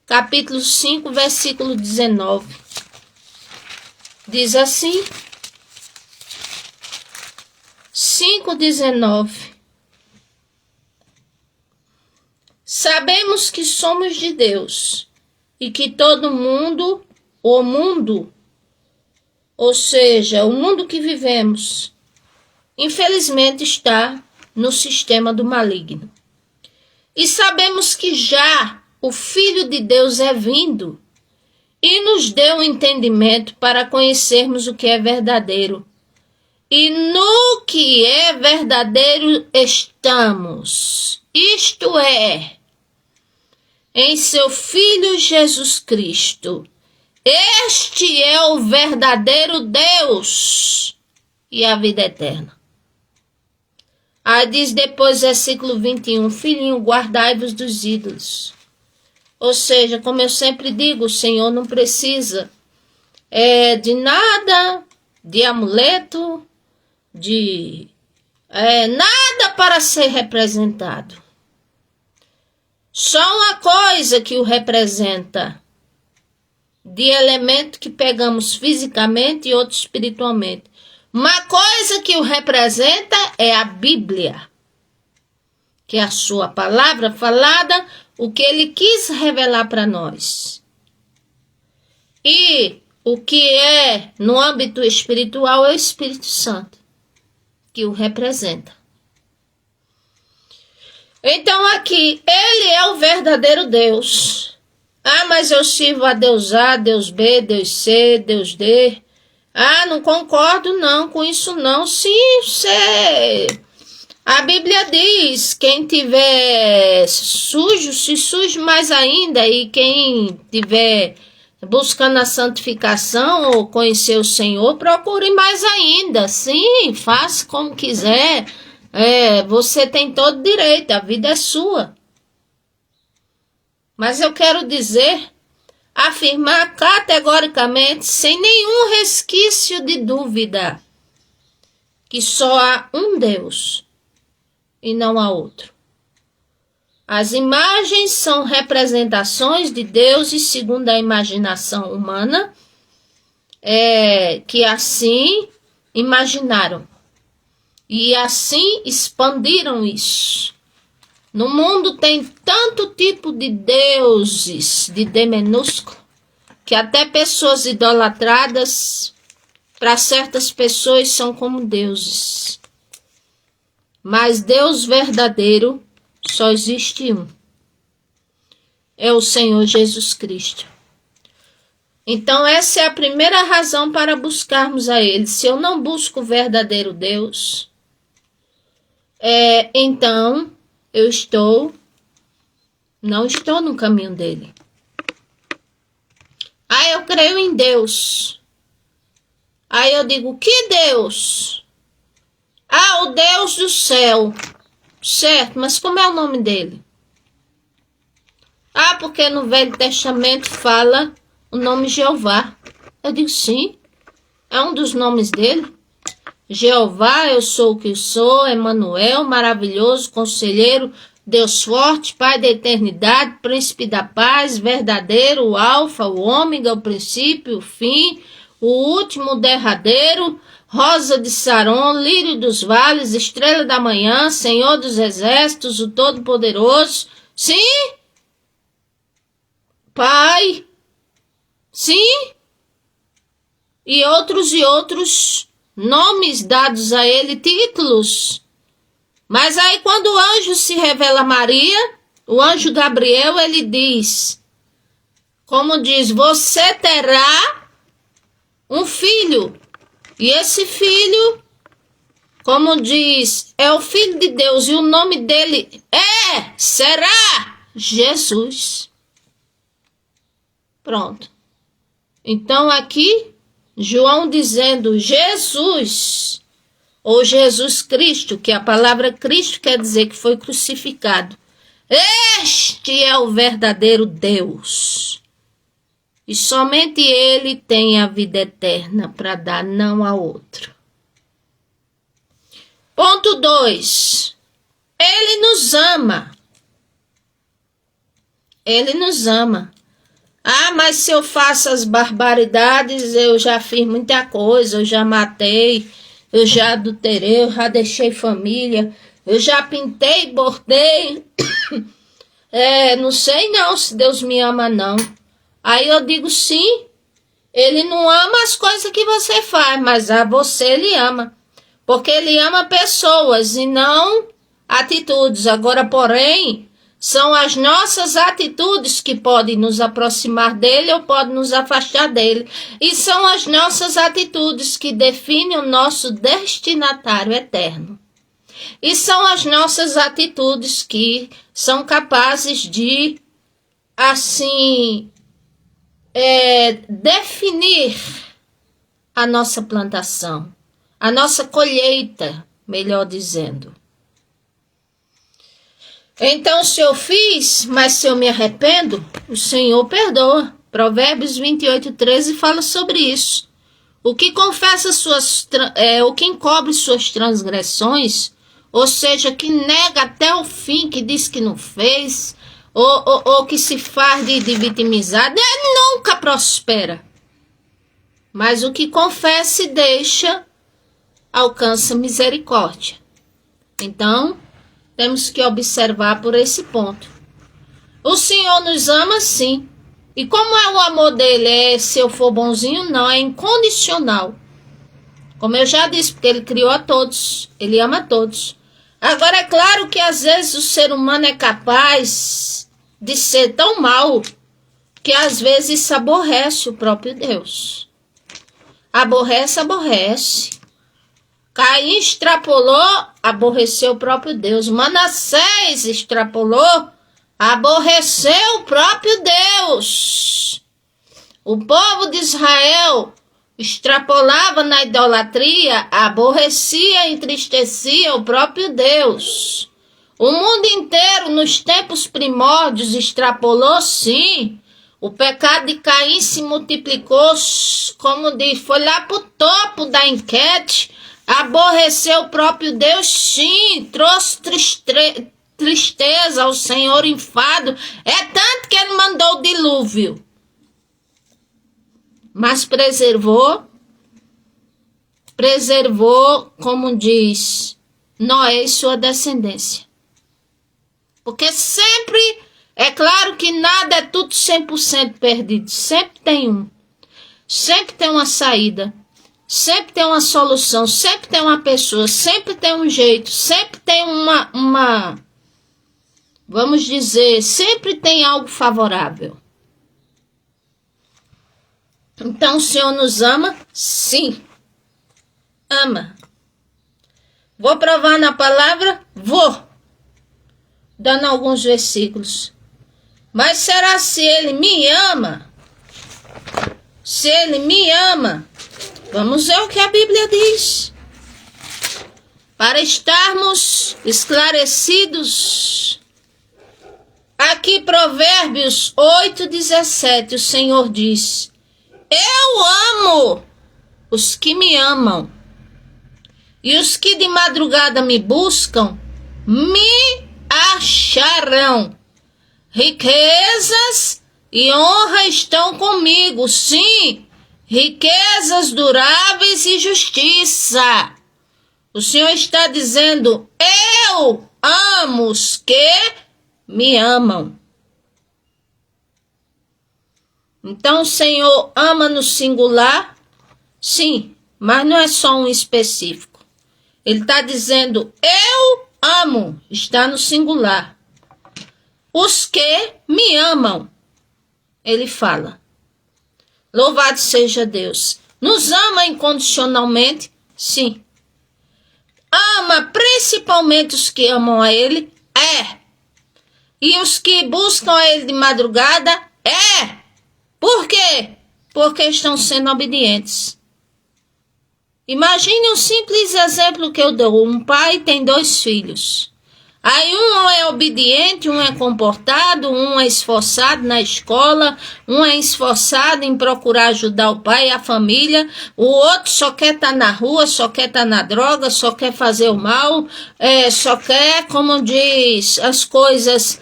capítulo 5, versículo 19. Diz assim, 5:19. Sabemos que somos de Deus e que todo mundo, ou seja, o mundo que vivemos, infelizmente está no sistema do maligno. E sabemos que já o Filho de Deus é vindo e nos deu um entendimento para conhecermos o que é verdadeiro. E no que é verdadeiro estamos, isto é, em seu Filho Jesus Cristo. Este é o verdadeiro Deus e a vida eterna. Aí diz depois, versículo 21, filhinho, guardai-vos dos ídolos. Ou seja, como eu sempre digo, o Senhor não precisa de nada, de amuleto, de nada para ser representado. Só uma coisa que o representa, de elemento que pegamos fisicamente e outro espiritualmente. Uma coisa que o representa é a Bíblia, que é a sua palavra falada, o que ele quis revelar para nós. E o que é no âmbito espiritual é o Espírito Santo, que o representa. Então aqui, ele é o verdadeiro Deus. Ah, mas eu sirvo a Deus A, Deus B, Deus C, Deus D. Ah, não concordo não com isso não. Sim, você... A Bíblia diz, quem tiver sujo, se suje mais ainda. E quem tiver buscando a santificação ou conhecer o Senhor, procure mais ainda. Sim, faça como quiser. Você tem todo direito, a vida é sua. Mas eu quero dizer, afirmar categoricamente, sem nenhum resquício de dúvida, que só há um Deus e não há outro. As imagens são representações de Deus e segundo a imaginação humana, que assim imaginaram e assim expandiram isso. No mundo tem tanto tipo de deuses, de D minúsculo, que até pessoas idolatradas, para certas pessoas, são como deuses. Mas Deus verdadeiro só existe um. É o Senhor Jesus Cristo. Então essa é a primeira razão para buscarmos a Ele. Se eu não busco o verdadeiro Deus, então eu não estou no caminho dele. Aí eu creio em Deus. Aí eu digo, que Deus? Ah, o Deus do céu. Certo, mas como é o nome dele? Ah, porque no Velho Testamento fala o nome Jeová. Eu digo, sim, é um dos nomes dele. Jeová, eu sou o que sou, Emanuel, maravilhoso, conselheiro, Deus forte, Pai da eternidade, príncipe da paz, verdadeiro, o alfa, o ômega, o princípio, o fim, o último, o derradeiro, rosa de Saron, lírio dos vales, estrela da manhã, Senhor dos exércitos, o todo-poderoso. Sim? Pai? Sim? E outros nomes dados a ele, títulos. Mas aí quando o anjo se revela a Maria, o anjo Gabriel, ele diz, como diz, você terá um filho. E esse filho, como diz, é o Filho de Deus. E o nome dele será Jesus. Pronto. Então aqui, João dizendo Jesus, ou Jesus Cristo, que a palavra Cristo quer dizer que foi crucificado. Este é o verdadeiro Deus. E somente ele tem a vida eterna para dar, não a outro. Ponto 2. Ele nos ama. Ele nos ama. Ah, mas se eu faço as barbaridades, eu já fiz muita coisa, eu já matei, eu já adulterei, eu já deixei família, eu já pintei, bordei. Não sei não se Deus me ama não. Aí eu digo sim, ele não ama as coisas que você faz, mas a você ele ama. Porque ele ama pessoas e não atitudes. Agora, porém, são as nossas atitudes que podem nos aproximar dele ou podem nos afastar dele. E são as nossas atitudes que definem o nosso destinatário eterno. E são as nossas atitudes que são capazes de, assim, definir a nossa plantação, a nossa colheita, melhor dizendo. Então, se eu fiz, mas se eu me arrependo, o Senhor perdoa. Provérbios 28:13 fala sobre isso. O que confessa o que encobre suas transgressões, ou seja, que nega até o fim, que diz que não fez, ou que se faz de vitimizado, ele nunca prospera. Mas o que confessa e deixa, alcança misericórdia. Então, temos que observar por esse ponto. O Senhor nos ama, sim. E como é o amor dele? É se eu for bonzinho? Não, é incondicional. Como eu já disse, porque ele criou a todos. Ele ama a todos. Agora, é claro que às vezes o ser humano é capaz de ser tão mau que às vezes aborrece o próprio Deus. Aborrece. Caim extrapolou, aborreceu o próprio Deus. Manassés extrapolou, aborreceu o próprio Deus. O povo de Israel extrapolava na idolatria, aborrecia, entristecia o próprio Deus. O mundo inteiro, nos tempos primórdios, extrapolou, sim. O pecado de Caim se multiplicou, como diz, foi lá para o topo da enquete. Aborreceu o próprio Deus, sim. Trouxe tristeza ao Senhor, enfado. É tanto que ele mandou o dilúvio. Mas preservou, como diz Noé e sua descendência. Porque sempre, é claro que nada é tudo 100% perdido. Sempre tem um. Sempre tem uma saída. Sempre tem uma solução. Sempre tem uma pessoa. Sempre tem um jeito. Sempre tem uma vamos dizer, sempre tem algo favorável. Então o Senhor nos ama? Sim. Ama. Vou provar na palavra? Vou. Dando alguns versículos. Mas será se ele me ama? Se ele me ama, vamos ver o que a Bíblia diz. Para estarmos esclarecidos. Aqui Provérbios 8:17, o Senhor diz: eu amo os que me amam, e os que de madrugada me buscam, me acharão. Riquezas e honra estão comigo, sim, riquezas duráveis e justiça. O Senhor está dizendo: eu amo os que me amam. Então o Senhor ama no singular? Sim, mas não é só um específico. Ele está dizendo: eu amo, está no singular. Os que me amam, ele fala. Louvado seja Deus. Nos ama incondicionalmente? Sim. Ama principalmente os que amam a ele? É. E os que buscam a ele de madrugada? É. Por quê? Porque estão sendo obedientes. Imagine um simples exemplo que eu dou. Um pai tem 2 filhos. Aí um é obediente, um é comportado, um é esforçado na escola, um é esforçado em procurar ajudar o pai e a família, o outro só quer estar na rua, só quer estar na droga, só quer fazer o mal, só quer, como diz, as coisas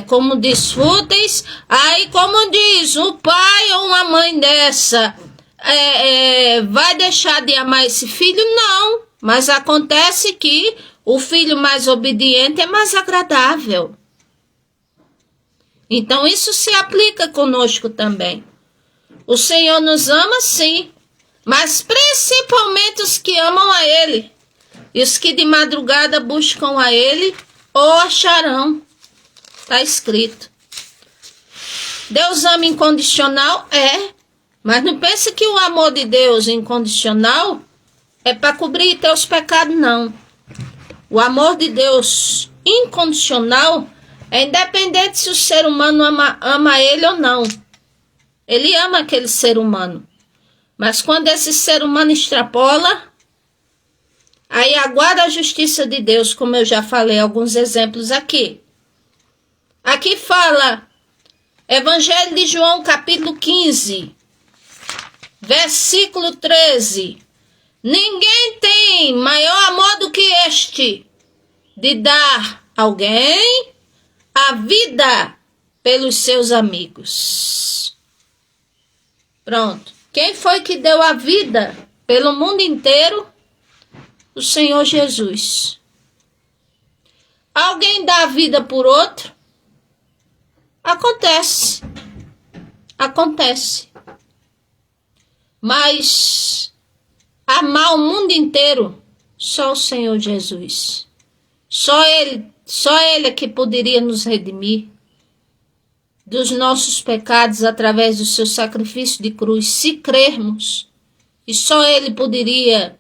como diz, fúteis. Aí, como diz, o pai ou uma mãe dessa vai deixar de amar esse filho? Não, mas acontece que o filho mais obediente é mais agradável. Então, isso se aplica conosco também. O Senhor nos ama, sim, mas principalmente os que amam a Ele. E os que de madrugada buscam a Ele, o acharão. Está escrito. Deus ama incondicional? É. Mas não pense que o amor de Deus incondicional é para cobrir teus pecados, não. O amor de Deus incondicional é independente se o ser humano ama ele ou não. Ele ama aquele ser humano. Mas quando esse ser humano extrapola, Aí aguarda a justiça de Deus, como eu já falei, alguns exemplos aqui. Aqui fala, Evangelho de João, capítulo 15, versículo 13. Ninguém tem maior amor do que este, de dar alguém a vida pelos seus amigos. Pronto. Quem foi que deu a vida pelo mundo inteiro? O Senhor Jesus. Alguém dá a vida por outro? Acontece. Acontece. Mas amar o mundo inteiro, só o Senhor Jesus. Só Ele é que poderia nos redimir dos nossos pecados através do seu sacrifício de cruz, se crermos. E só Ele poderia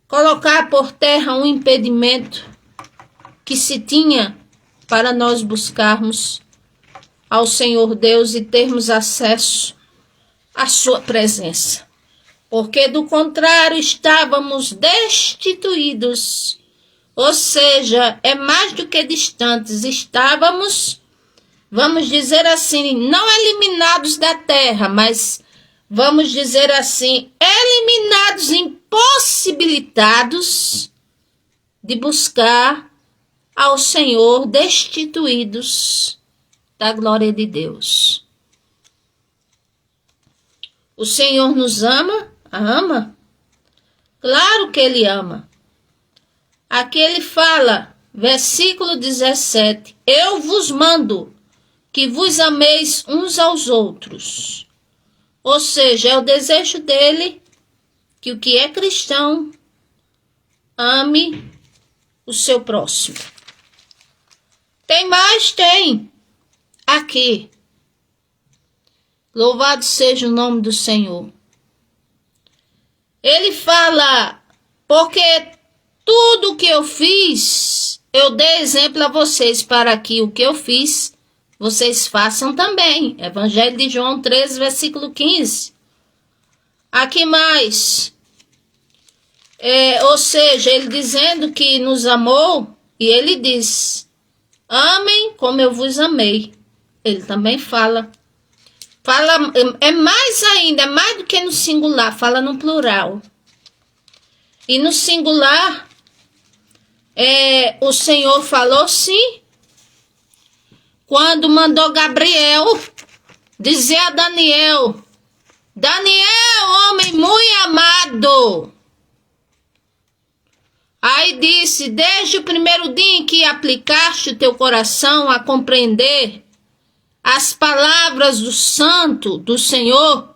colocar por terra um impedimento que se tinha para nós buscarmos ao Senhor Deus e termos acesso à sua presença. Porque do contrário estávamos destituídos, ou seja, é mais do que distantes, estávamos, vamos dizer assim, não eliminados da terra, mas vamos dizer assim, eliminados, impossibilitados de buscar ao Senhor, destituídos da glória de Deus. O Senhor nos ama? Ama? Claro que Ele ama. Aqui Ele fala, versículo 17, eu vos mando que vos ameis uns aos outros. Ou seja, é o desejo dele que o que é cristão ame o seu próximo. Tem mais? Tem. Aqui. Louvado seja o nome do Senhor. Ele fala, porque tudo que eu fiz, eu dei exemplo a vocês para que o que eu fiz, vocês façam também. Evangelho de João 13, versículo 15. Aqui mais. Ou seja, ele dizendo que nos amou, e ele diz, amem como eu vos amei. Ele também fala, é mais ainda, é mais do que no singular, fala no plural. E no singular, o Senhor falou sim, quando mandou Gabriel dizer a Daniel, homem muito amado. Aí disse, desde o primeiro dia em que aplicaste o teu coração a compreender as palavras do Santo, do Senhor,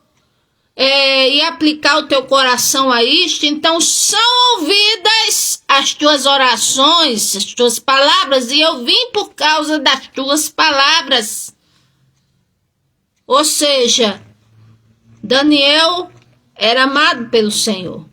e aplicar o teu coração a isto, então são ouvidas as tuas orações, as tuas palavras, e eu vim por causa das tuas palavras. Ou seja, Daniel era amado pelo Senhor.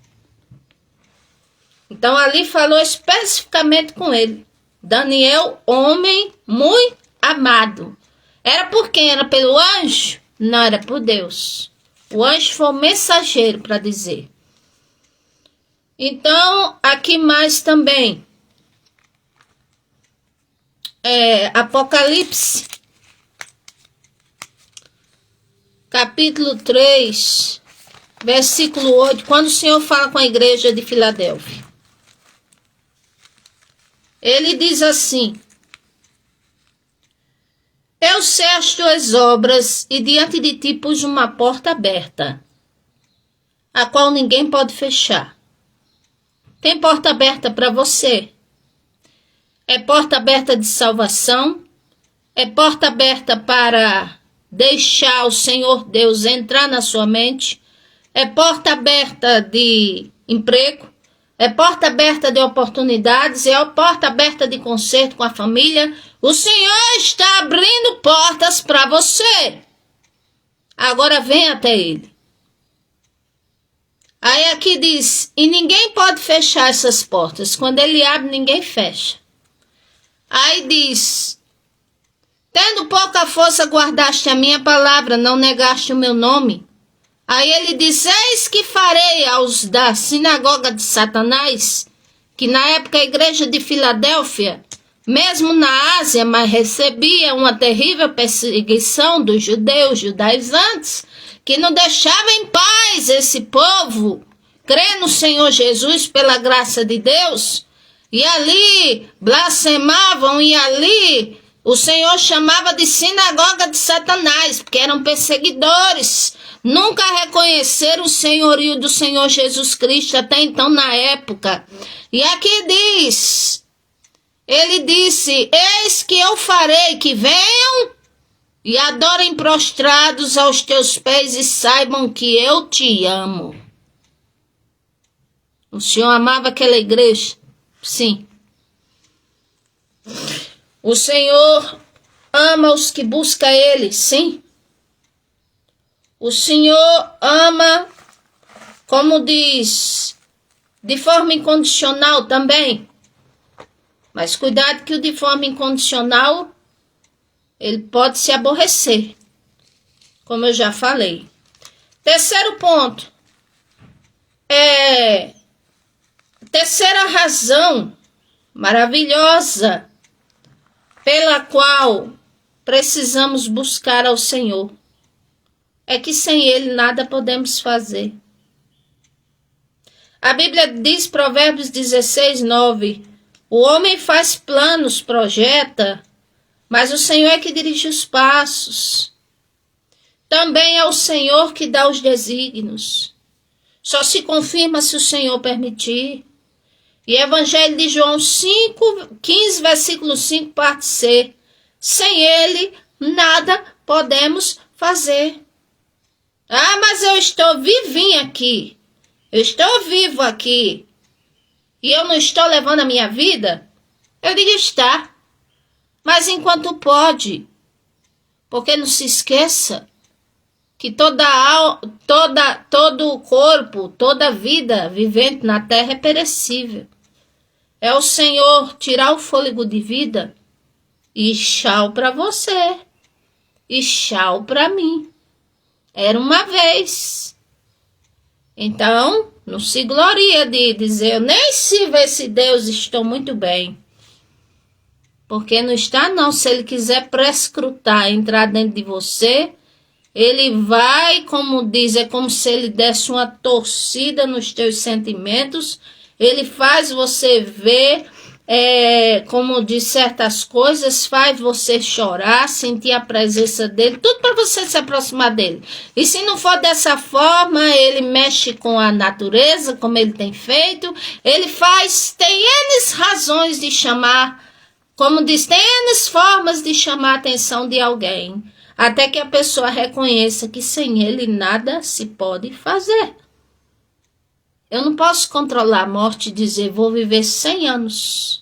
Então ali falou especificamente com ele. Daniel, homem muito amado. Era por quem? Era pelo anjo? Não, era por Deus. O anjo foi o mensageiro para dizer. Então, aqui mais também. Apocalipse. Capítulo 3, versículo 8. Quando o Senhor fala com a igreja de Filadélfia. Ele diz assim. Eu sei as tuas obras e diante de ti pus uma porta aberta, a qual ninguém pode fechar. Tem porta aberta para você. É porta aberta de salvação. É porta aberta para deixar o Senhor Deus entrar na sua mente. É porta aberta de emprego. É porta aberta de oportunidades. É porta aberta de conserto com a família. O Senhor está abrindo portas para você. Agora vem até Ele. Aí aqui diz, e ninguém pode fechar essas portas. Quando Ele abre, ninguém fecha. Aí diz, tendo pouca força guardaste a minha palavra, não negaste o meu nome. Aí ele diz: eis que farei aos da sinagoga de Satanás, que na época a igreja de Filadélfia, mesmo na Ásia, mas recebia uma terrível perseguição dos judeus judaizantes, que não deixava em paz esse povo, crê no Senhor Jesus pela graça de Deus, e ali blasfemavam, e ali o Senhor chamava de sinagoga de Satanás, porque eram perseguidores, nunca reconheceram o senhorio do Senhor Jesus Cristo até então na época. E aqui diz, ele disse: eis que eu farei que venham e adorem prostrados aos teus pés e saibam que eu te amo. O Senhor amava aquela igreja? Sim. O Senhor ama os que buscam Ele? Sim. O Senhor ama, como diz, de forma incondicional também. Mas cuidado que o de forma incondicional, ele pode se aborrecer, como eu já falei. Terceiro ponto, terceira razão maravilhosa pela qual precisamos buscar ao Senhor, é que sem Ele nada podemos fazer. A Bíblia diz, Provérbios 16, 9, o homem faz planos, projeta, mas o Senhor é que dirige os passos. Também é o Senhor que dá os desígnios. Só se confirma se o Senhor permitir. E Evangelho de João 15, versículo 5, parte C. Sem Ele, nada podemos fazer. Ah, mas eu estou vivinho aqui. Eu estou vivo aqui. E eu não estou levando a minha vida? Eu digo está. Mas enquanto pode. Porque não se esqueça que todo o corpo, toda vida vivente na terra é perecível. É o Senhor tirar o fôlego de vida e tchau para você. E tchau para mim. Era uma vez. Então, não se gloria de dizer, eu nem sirvo esse Deus, estou muito bem. Porque não está não. Se Ele quiser prescrutar, entrar dentro de você, Ele vai, como diz, é como se Ele desse uma torcida nos teus sentimentos. Ele faz você ver, como diz, certas coisas, faz você chorar, sentir a presença dEle, tudo para você se aproximar dEle. E se não for dessa forma, Ele mexe com a natureza, como Ele tem feito. Ele tem N razões de chamar, como diz, tem N formas de chamar a atenção de alguém, até que a pessoa reconheça que sem Ele nada se pode fazer. Eu não posso controlar a morte e dizer, vou viver 100 anos.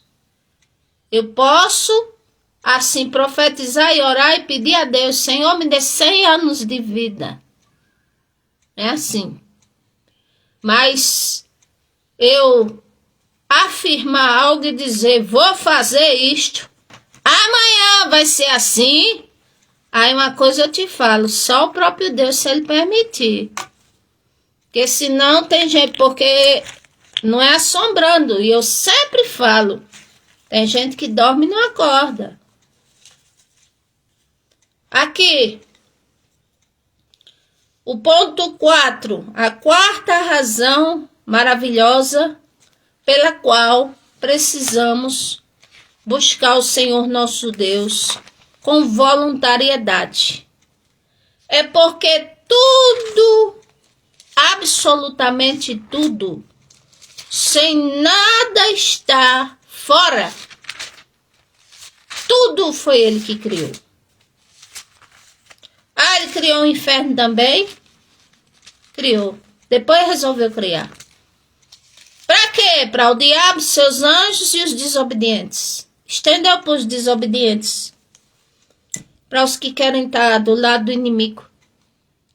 Eu posso, assim, profetizar e orar e pedir a Deus, Senhor, me dê 100 anos de vida. É assim. Mas eu afirmar algo e dizer, vou fazer isto, amanhã vai ser assim. Aí uma coisa eu te falo, só o próprio Deus, se Ele permitir. Porque senão tem gente, porque não é assombrando. E eu sempre falo, tem gente que dorme e não acorda. Aqui, o ponto 4, a quarta razão maravilhosa pela qual precisamos buscar o Senhor nosso Deus com voluntariedade. É porque tudo, absolutamente tudo, sem nada estar fora. Tudo foi Ele que criou. Ah, Ele criou o inferno também? Criou. Depois resolveu criar. Para quê? Para o diabo, seus anjos e os desobedientes. Estendeu para os desobedientes. Para os que querem estar do lado do inimigo.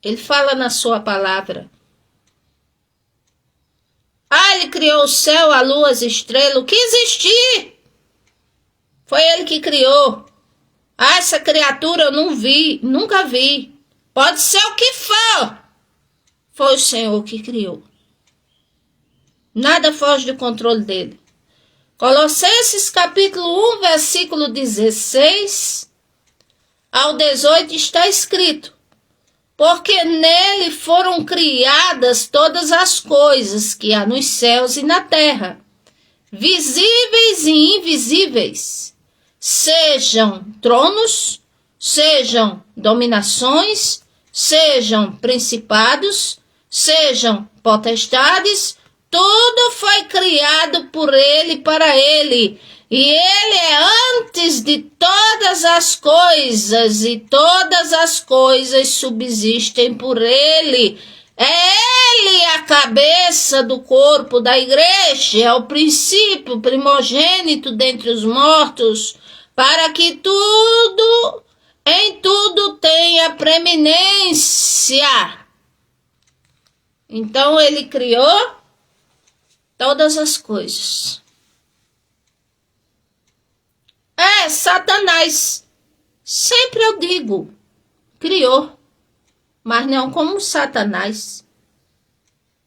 Ele fala na sua palavra. Ah, Ele criou o céu, a lua, as estrelas, o que existir. Foi Ele que criou. Ah, essa criatura eu não vi, nunca vi. Pode ser o que for. Foi o Senhor que criou. Nada foge do controle dele. Colossenses capítulo 1, versículo 16 ao 18 está escrito: porque nele foram criadas todas as coisas que há nos céus e na terra, visíveis e invisíveis, sejam tronos, sejam dominações, sejam principados, sejam potestades, tudo foi criado por ele e para ele. E ele é antes de todas as coisas, e todas as coisas subsistem por ele. É ele a cabeça do corpo da igreja, é o princípio primogênito dentre os mortos, para que em tudo tenha preeminência. Então ele criou todas as coisas. Satanás, sempre eu digo, criou, mas não como Satanás.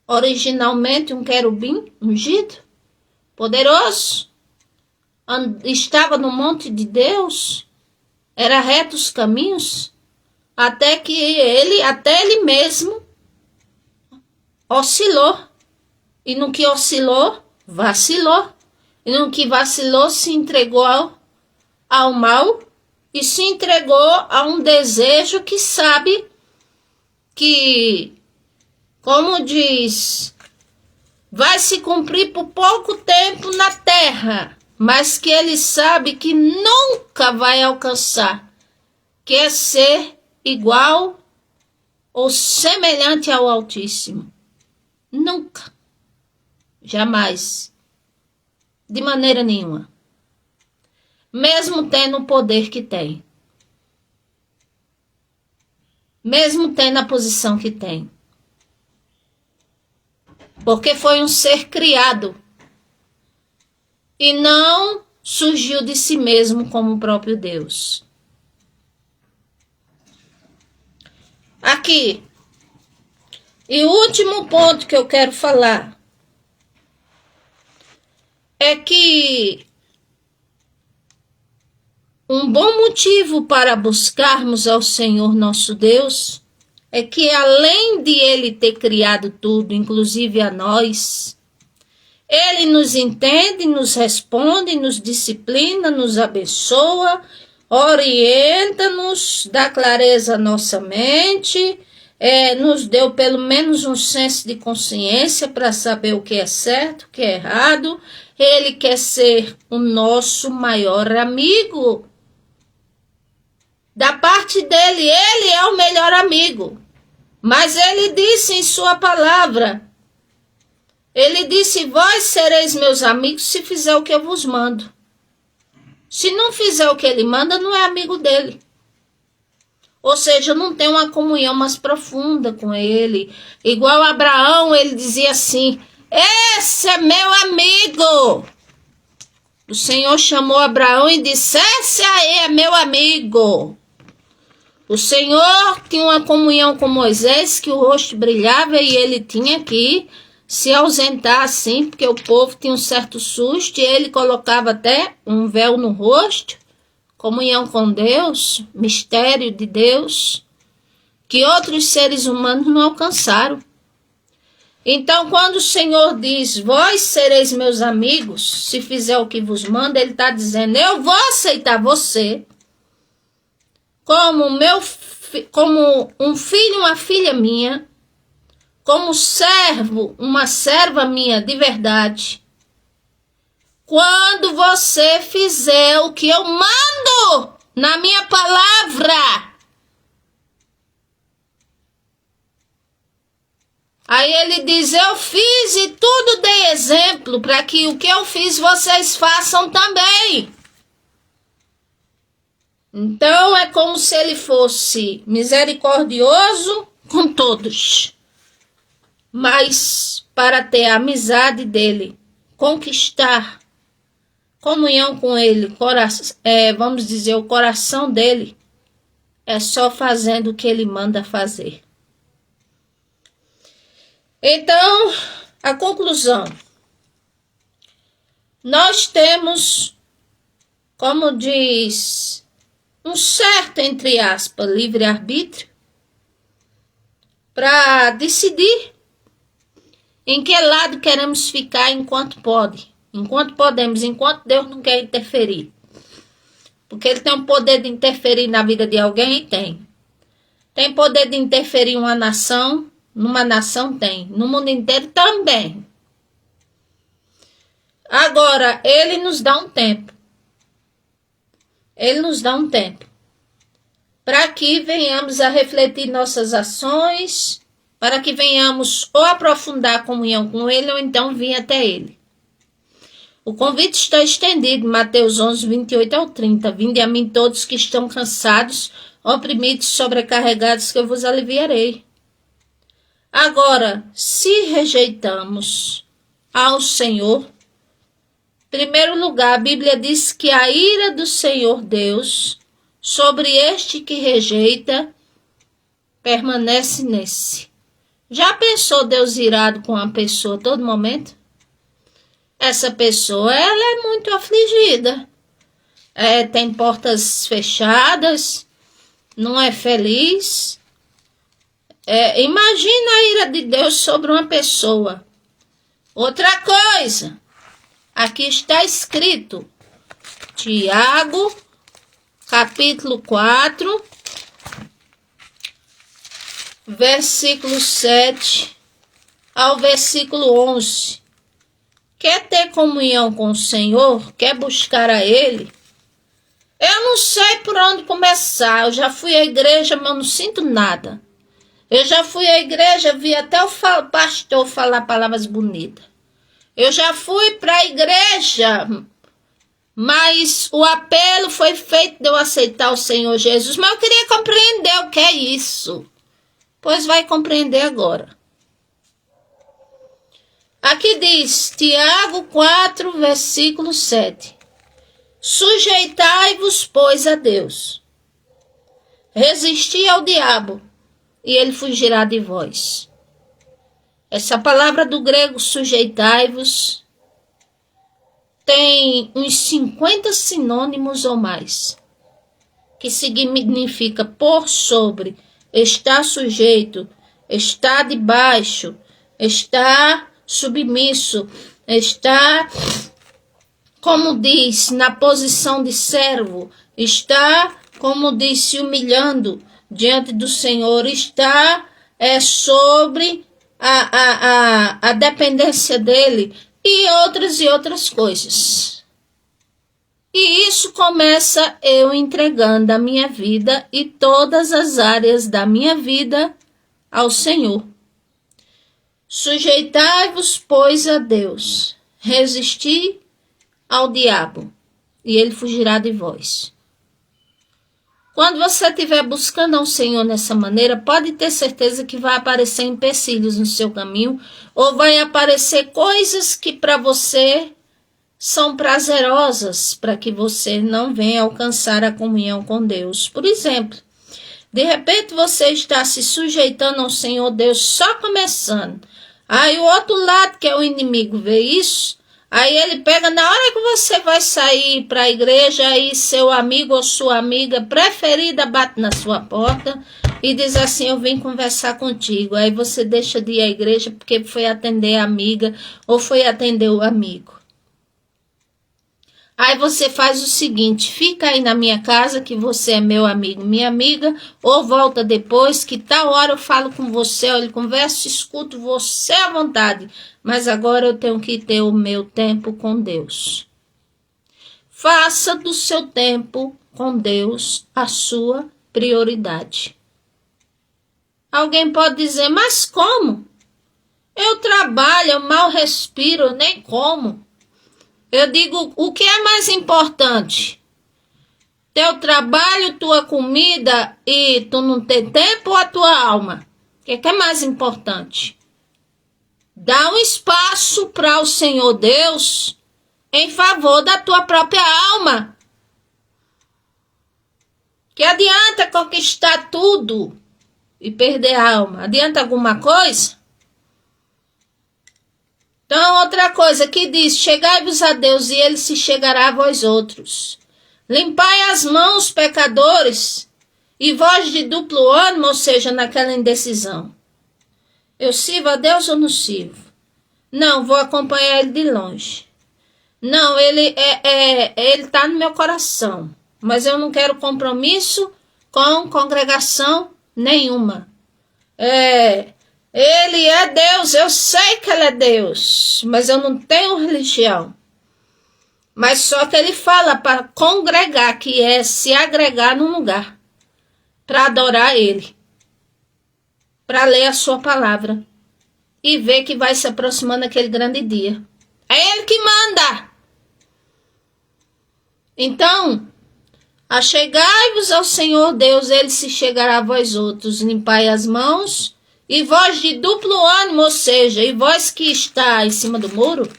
Originalmente um querubim ungido, poderoso, estava no monte de Deus, era reto os caminhos, até ele mesmo oscilou. E no que oscilou, vacilou. E no que vacilou, se entregou ao mal e se entregou a um desejo que sabe que, como diz, vai se cumprir por pouco tempo na terra, mas que ele sabe que nunca vai alcançar, que é ser igual ou semelhante ao Altíssimo. Nunca. Jamais. De maneira nenhuma. Mesmo tendo o poder que tem. Mesmo tendo a posição que tem. Porque foi um ser criado. E não surgiu de si mesmo como o próprio Deus. Aqui. E o último ponto que eu quero falar é que um bom motivo para buscarmos ao Senhor nosso Deus é que, além de Ele ter criado tudo, inclusive a nós, Ele nos entende, nos responde, nos disciplina, nos abençoa, orienta-nos, dá clareza à nossa mente, nos deu pelo menos um senso de consciência para saber o que é certo, o que é errado. Ele quer ser o nosso maior amigo. Da parte dele, ele é o melhor amigo. Mas ele disse em sua palavra, ele disse: vós sereis meus amigos se fizer o que eu vos mando. Se não fizer o que ele manda, não é amigo dele. Ou seja, não tem uma comunhão mais profunda com ele. Igual Abraão, ele dizia assim: esse é meu amigo. O Senhor chamou Abraão e disse: esse aí é meu amigo. O Senhor tinha uma comunhão com Moisés, que o rosto brilhava e ele tinha que se ausentar assim, porque o povo tinha um certo susto e ele colocava até um véu no rosto. Comunhão com Deus, mistério de Deus, que outros seres humanos não alcançaram. Então, quando o Senhor diz: vós sereis meus amigos, se fizer o que vos manda, ele está dizendo: eu vou aceitar você como um filho, uma filha minha, como servo, uma serva minha de verdade, quando você fizer o que eu mando na minha palavra. Aí ele diz: eu fiz e tudo dei exemplo para que o que eu fiz vocês façam também. Então é como se ele fosse misericordioso com todos. Mas para ter a amizade dele, conquistar comunhão com ele, vamos dizer, o coração dele, é só fazendo o que ele manda fazer. Então, a conclusão. Nós temos, como diz, um certo, entre aspas, livre-arbítrio para decidir em que lado queremos ficar enquanto pode, enquanto podemos, enquanto Deus não quer interferir. Porque Ele tem o poder de interferir na vida de alguém? Tem. Tem poder de interferir em uma nação? Numa nação tem. No mundo inteiro também. Agora, Ele nos dá um tempo. Ele nos dá um tempo para que venhamos a refletir nossas ações, para que venhamos ou aprofundar a comunhão com Ele ou então vir até Ele. O convite está estendido, Mateus 11, 28 ao 30. Vinde a mim todos que estão cansados, oprimidos, sobrecarregados, que eu vos aliviarei. Agora, se rejeitamos ao Senhor, em primeiro lugar, a Bíblia diz que a ira do Senhor Deus sobre este que rejeita permanece nesse. Já pensou Deus irado com uma pessoa a todo momento? Essa pessoa, ela é muito afligida. Tem portas fechadas, não é feliz. Imagina a ira de Deus sobre uma pessoa. Outra coisa, aqui está escrito, Tiago, capítulo 4, versículo 7 ao versículo 11. Quer ter comunhão com o Senhor? Quer buscar a Ele? Eu não sei por onde começar. Eu já fui à igreja, mas eu não sinto nada. Eu já fui à igreja, vi até o pastor falar palavras bonitas. Eu já fui para a igreja, mas o apelo foi feito de eu aceitar o Senhor Jesus. Mas eu queria compreender o que é isso. Pois vai compreender agora. Aqui diz, Tiago 4, versículo 7. Sujeitai-vos, pois, a Deus. Resisti ao diabo, e ele fugirá de vós. Essa palavra do grego, sujeitai-vos, tem uns 50 sinônimos ou mais, que significa por sobre, estar sujeito, estar debaixo, estar submisso, está, como diz, na posição de servo, está, como diz, se humilhando diante do Senhor, está sobre a dependência dele e outras coisas. E isso começa eu entregando a minha vida e todas as áreas da minha vida ao Senhor. Sujeitai-vos, pois, a Deus, resisti ao diabo, e ele fugirá de vós. Quando você estiver buscando ao Senhor nessa maneira, pode ter certeza que vai aparecer empecilhos no seu caminho, ou vai aparecer coisas que para você são prazerosas, para que você não venha alcançar a comunhão com Deus. Por exemplo, de repente você está se sujeitando ao Senhor Deus só começando. Aí o outro lado, que é o inimigo, vê isso, aí ele pega, na hora que você vai sair para a igreja, aí seu amigo ou sua amiga preferida bate na sua porta e diz assim, eu vim conversar contigo. Aí você deixa de ir à igreja porque foi atender a amiga ou foi atender o amigo. Aí você faz o seguinte, fica aí na minha casa que você é meu amigo, minha amiga, ou volta depois que tal hora eu falo com você, eu converso, escuto você à vontade, mas agora eu tenho que ter o meu tempo com Deus. Faça do seu tempo com Deus a sua prioridade. Alguém pode dizer, mas como? Eu trabalho, eu mal respiro, nem como. Eu digo, o que é mais importante? Teu trabalho, tua comida e tu não ter tempo ou a tua alma? O que é mais importante? Dá um espaço para o Senhor Deus em favor da tua própria alma. Que adianta conquistar tudo e perder a alma? Adianta alguma coisa? Então, outra coisa que diz, chegai-vos a Deus e ele se chegará a vós outros. Limpai as mãos, pecadores, e vós de duplo ânimo, ou seja, naquela indecisão. Eu sirvo a Deus ou não sirvo? Não, vou acompanhar ele de longe. Não, ele está no meu coração, mas eu não quero compromisso com congregação nenhuma. Ele é Deus, eu sei que ele é Deus, mas eu não tenho religião. Mas só que ele fala para congregar, que é se agregar num lugar, para adorar ele, para ler a sua palavra e ver que vai se aproximando aquele grande dia. É ele que manda. Então, achegai-vos ao Senhor Deus, ele se chegará a vós outros, limpai as mãos, e vós de duplo ânimo, ou seja, e vós que está em cima do muro,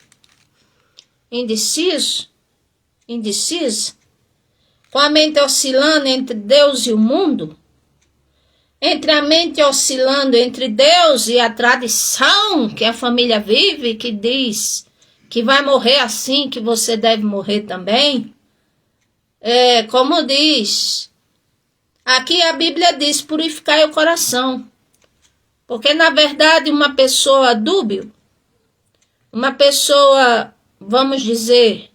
indeciso, com a mente oscilando entre Deus e o mundo, entre a mente oscilando entre Deus e a tradição que a família vive, que diz que vai morrer assim, que você deve morrer também. Como diz, aqui a Bíblia diz, purificai o coração. Porque, na verdade, uma pessoa dúbia, uma pessoa, vamos dizer,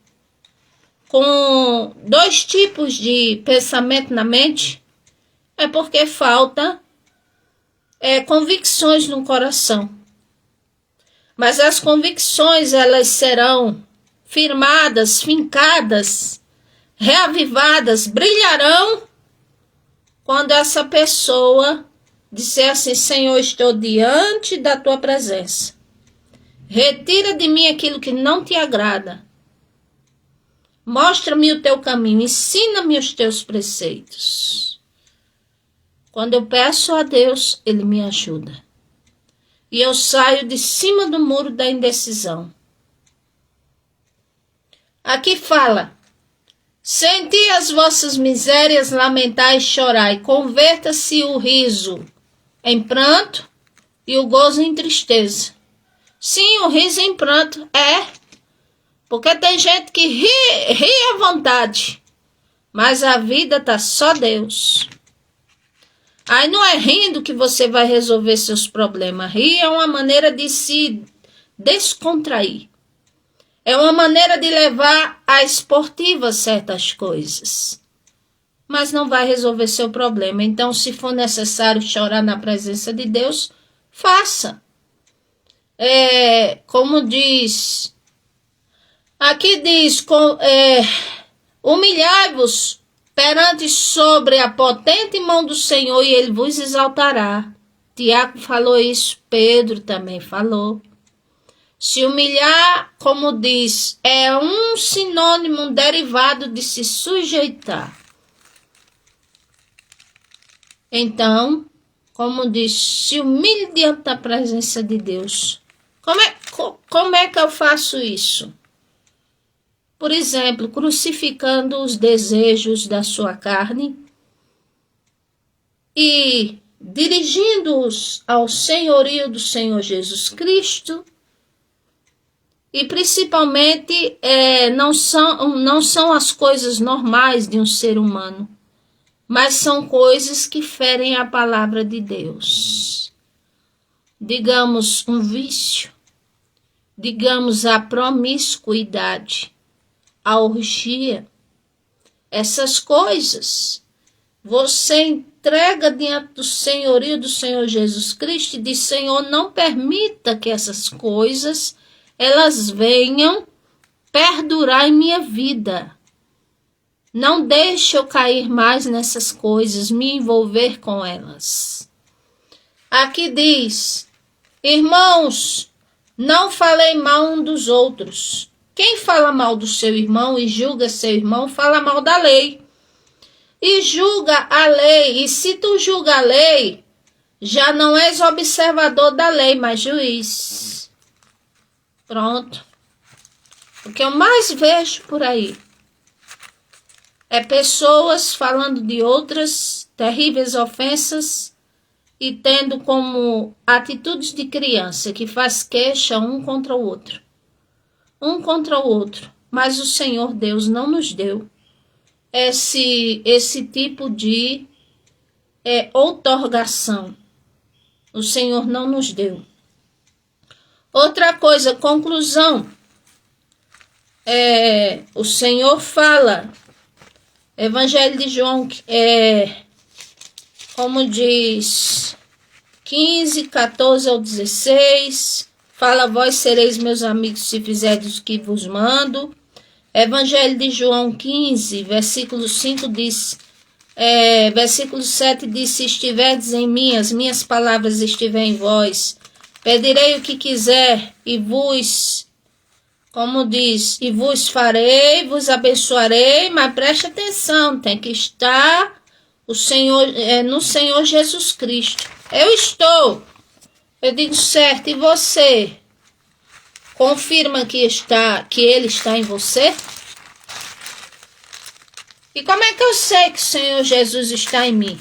com 2 tipos de pensamento na mente, é porque falta convicções no coração. Mas as convicções, elas serão firmadas, fincadas, reavivadas, brilharão quando essa pessoa disser assim, Senhor, estou diante da tua presença. Retira de mim aquilo que não te agrada. Mostra-me o teu caminho, ensina-me os teus preceitos. Quando eu peço a Deus, ele me ajuda. E eu saio de cima do muro da indecisão. Aqui fala, senti as vossas misérias, lamentai e chorai, converta-se o riso em pranto e o gozo em tristeza. Sim, o riso em pranto porque tem gente que ri à vontade, mas a vida tá só Deus. Aí não é rindo que você vai resolver seus problemas. Rir é uma maneira de se descontrair. É uma maneira de levar à esportiva certas coisas. Mas não vai resolver seu problema. Então, se for necessário chorar na presença de Deus, faça. Como diz, aqui diz, humilhai-vos perante sobre a potente mão do Senhor e ele vos exaltará. Tiago falou isso, Pedro também falou. Se humilhar, como diz, é um sinônimo, um derivado de se sujeitar. Então, como diz, se humilhe diante da presença de Deus. Como é que eu faço isso? Por exemplo, crucificando os desejos da sua carne e dirigindo-os ao senhorio do Senhor Jesus Cristo. E principalmente não são as coisas normais de um ser humano, mas são coisas que ferem a palavra de Deus. Digamos um vício, digamos a promiscuidade, a orgia, essas coisas. Você entrega diante do senhorio do Senhor Jesus Cristo e diz, Senhor, não permita que essas coisas elas venham perdurar em minha vida. Não deixe eu cair mais nessas coisas, me envolver com elas. Aqui diz, irmãos, não falei mal um dos outros. Quem fala mal do seu irmão e julga seu irmão, fala mal da lei. E julga a lei. E se tu julga a lei, já não és observador da lei, mas juiz. Pronto. O que eu mais vejo por aí é pessoas falando de outras terríveis ofensas e tendo como atitudes de criança que faz queixa um contra o outro. um contra o outro. Mas o Senhor Deus não nos deu esse tipo de outorgação. O Senhor não nos deu. Outra coisa, conclusão. O Senhor fala, Evangelho de João, como diz, 15, 14 ao 16, fala, vós sereis meus amigos se fizerdes o que vos mando. Evangelho de João 15, versículo 5 diz, versículo 7 diz, se estiverdes em mim, as minhas palavras estiverem em vós, pedirei o que quiser e vos, como diz, e vos farei, vos abençoarei, mas preste atenção, tem que estar o Senhor, no Senhor Jesus Cristo. Eu estou, eu digo certo, e você confirma que Ele está em você? E como é que eu sei que o Senhor Jesus está em mim?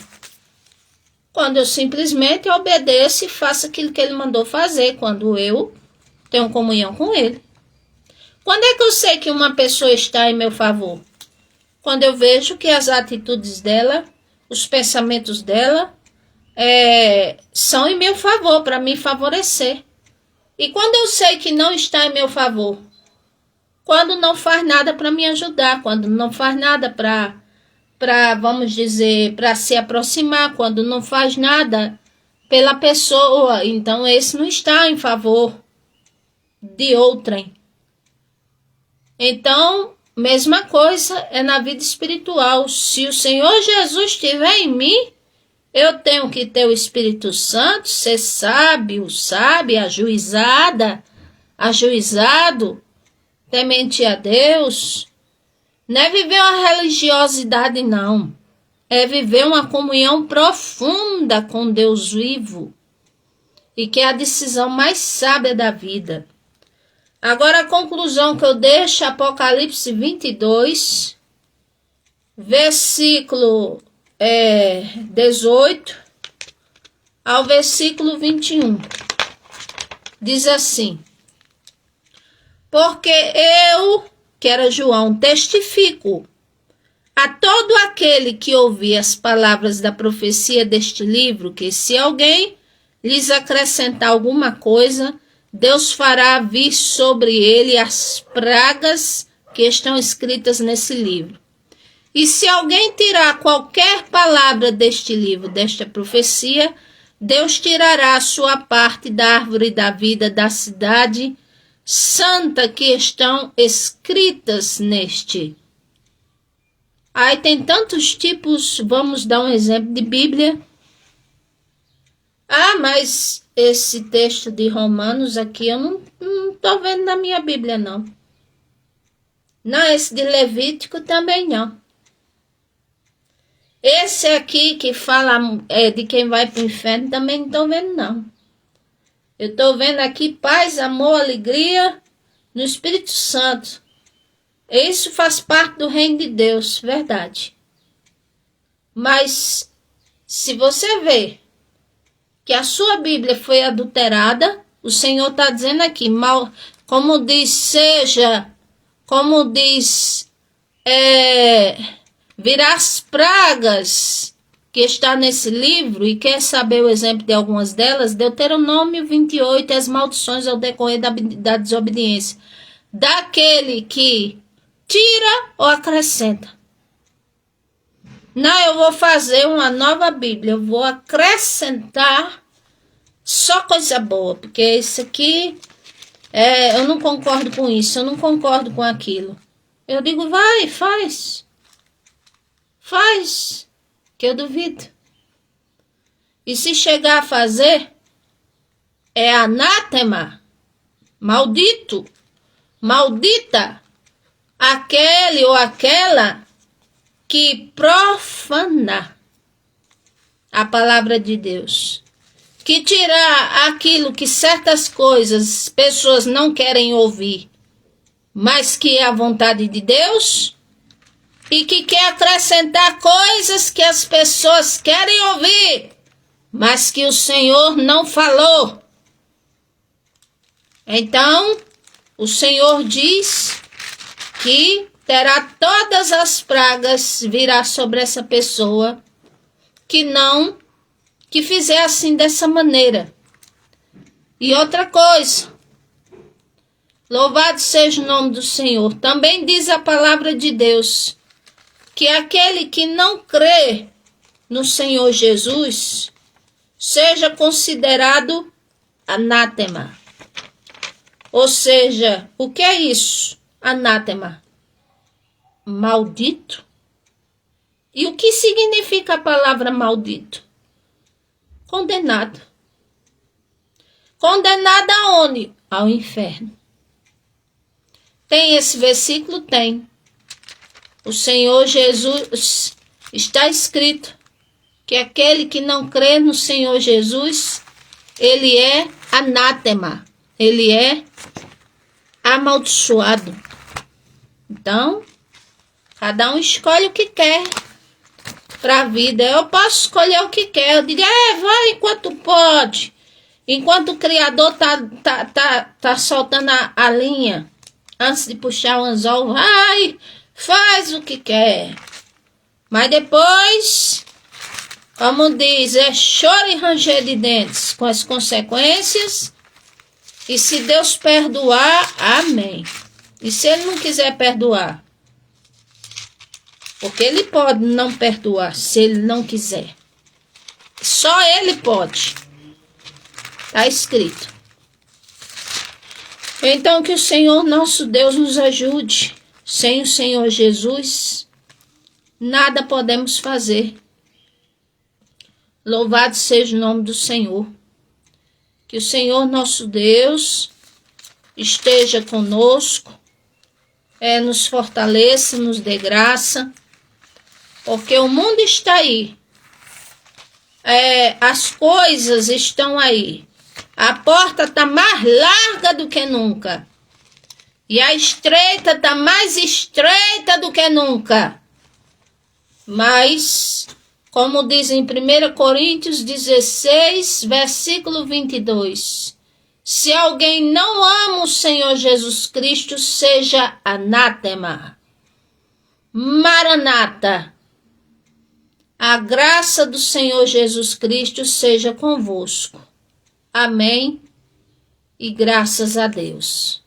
Quando eu simplesmente obedeço e faço aquilo que Ele mandou fazer, quando eu tenho comunhão com Ele. Quando é que eu sei que uma pessoa está em meu favor? Quando eu vejo que as atitudes dela, os pensamentos dela, são em meu favor, para me favorecer. E quando eu sei que não está em meu favor? Quando não faz nada para me ajudar, quando não faz nada para, vamos dizer, para se aproximar, quando não faz nada pela pessoa, então esse não está em favor de outrem. Então, mesma coisa é na vida espiritual. Se o Senhor Jesus estiver em mim, eu tenho que ter o Espírito Santo, ser sábio, sábia, ajuizado, temente a Deus. Não é viver uma religiosidade, não. É viver uma comunhão profunda com Deus vivo. E que é a decisão mais sábia da vida. Agora a conclusão que eu deixo, Apocalipse 22, versículo 18 ao versículo 21. Diz assim, porque eu, que era João, testifico a todo aquele que ouvir as palavras da profecia deste livro, que se alguém lhes acrescentar alguma coisa, Deus fará vir sobre ele as pragas que estão escritas nesse livro. E se alguém tirar qualquer palavra deste livro, desta profecia, Deus tirará a sua parte da árvore da vida da cidade santa que estão escritas neste. Aí tem tantos tipos, vamos dar um exemplo de Bíblia. Ah, mas esse texto de Romanos aqui eu não estou vendo na minha Bíblia, não. Não, esse de Levítico também não. Esse aqui que fala de quem vai para o inferno também não estou vendo, não. Eu estou vendo aqui paz, amor, alegria no Espírito Santo. Isso faz parte do reino de Deus, verdade. Mas se você vê que a sua Bíblia foi adulterada, o Senhor está dizendo aqui, como diz, virá as pragas que está nesse livro, e quer saber o exemplo de algumas delas, Deuteronômio 28, as maldições ao decorrer da desobediência, daquele que tira ou acrescenta. Não, eu vou fazer uma nova Bíblia, eu vou acrescentar só coisa boa, porque isso aqui, eu não concordo com isso, eu não concordo com aquilo. Eu digo, vai, faz, que eu duvido. E se chegar a fazer, é anátema, maldito, maldita, aquele ou aquela que profana a palavra de Deus, que tirar aquilo que certas coisas pessoas não querem ouvir, mas que é a vontade de Deus, e que quer acrescentar coisas que as pessoas querem ouvir, mas que o Senhor não falou. Então, O Senhor diz que terá todas as pragas virá sobre essa pessoa que fizer assim dessa maneira. E outra coisa, louvado seja o nome do Senhor. Também diz a palavra de Deus que aquele que não crê no Senhor Jesus seja considerado anátema. Ou seja, o que é isso? Anátema. Maldito. E o que significa a palavra maldito? Condenado. Condenado aonde? Ao inferno. Tem esse versículo? Tem. O Senhor Jesus, está escrito que aquele que não crê no Senhor Jesus, ele é anátema. Ele é amaldiçoado. Então, cada um escolhe o que quer para a vida. Eu posso escolher o que quer. Eu digo, vai enquanto pode. Enquanto o Criador tá soltando a linha, antes de puxar o anzol, vai, faz o que quer. Mas depois, como diz, é choro e ranger de dentes com as consequências. E se Deus perdoar, amém. E se Ele não quiser perdoar? Porque Ele pode não perdoar, se Ele não quiser. Só Ele pode. Está escrito. Então que o Senhor nosso Deus nos ajude. Sem o Senhor Jesus, nada podemos fazer. Louvado seja o nome do Senhor. Que o Senhor nosso Deus esteja conosco, nos fortaleça, nos dê graça, porque o mundo está aí, as coisas estão aí, a porta está mais larga do que nunca, e a estreita está mais estreita do que nunca, mas, como diz em 1 Coríntios 16, versículo 22, se alguém não ama o Senhor Jesus Cristo, seja anátema. Maranata. A graça do Senhor Jesus Cristo seja convosco. Amém. E graças a Deus.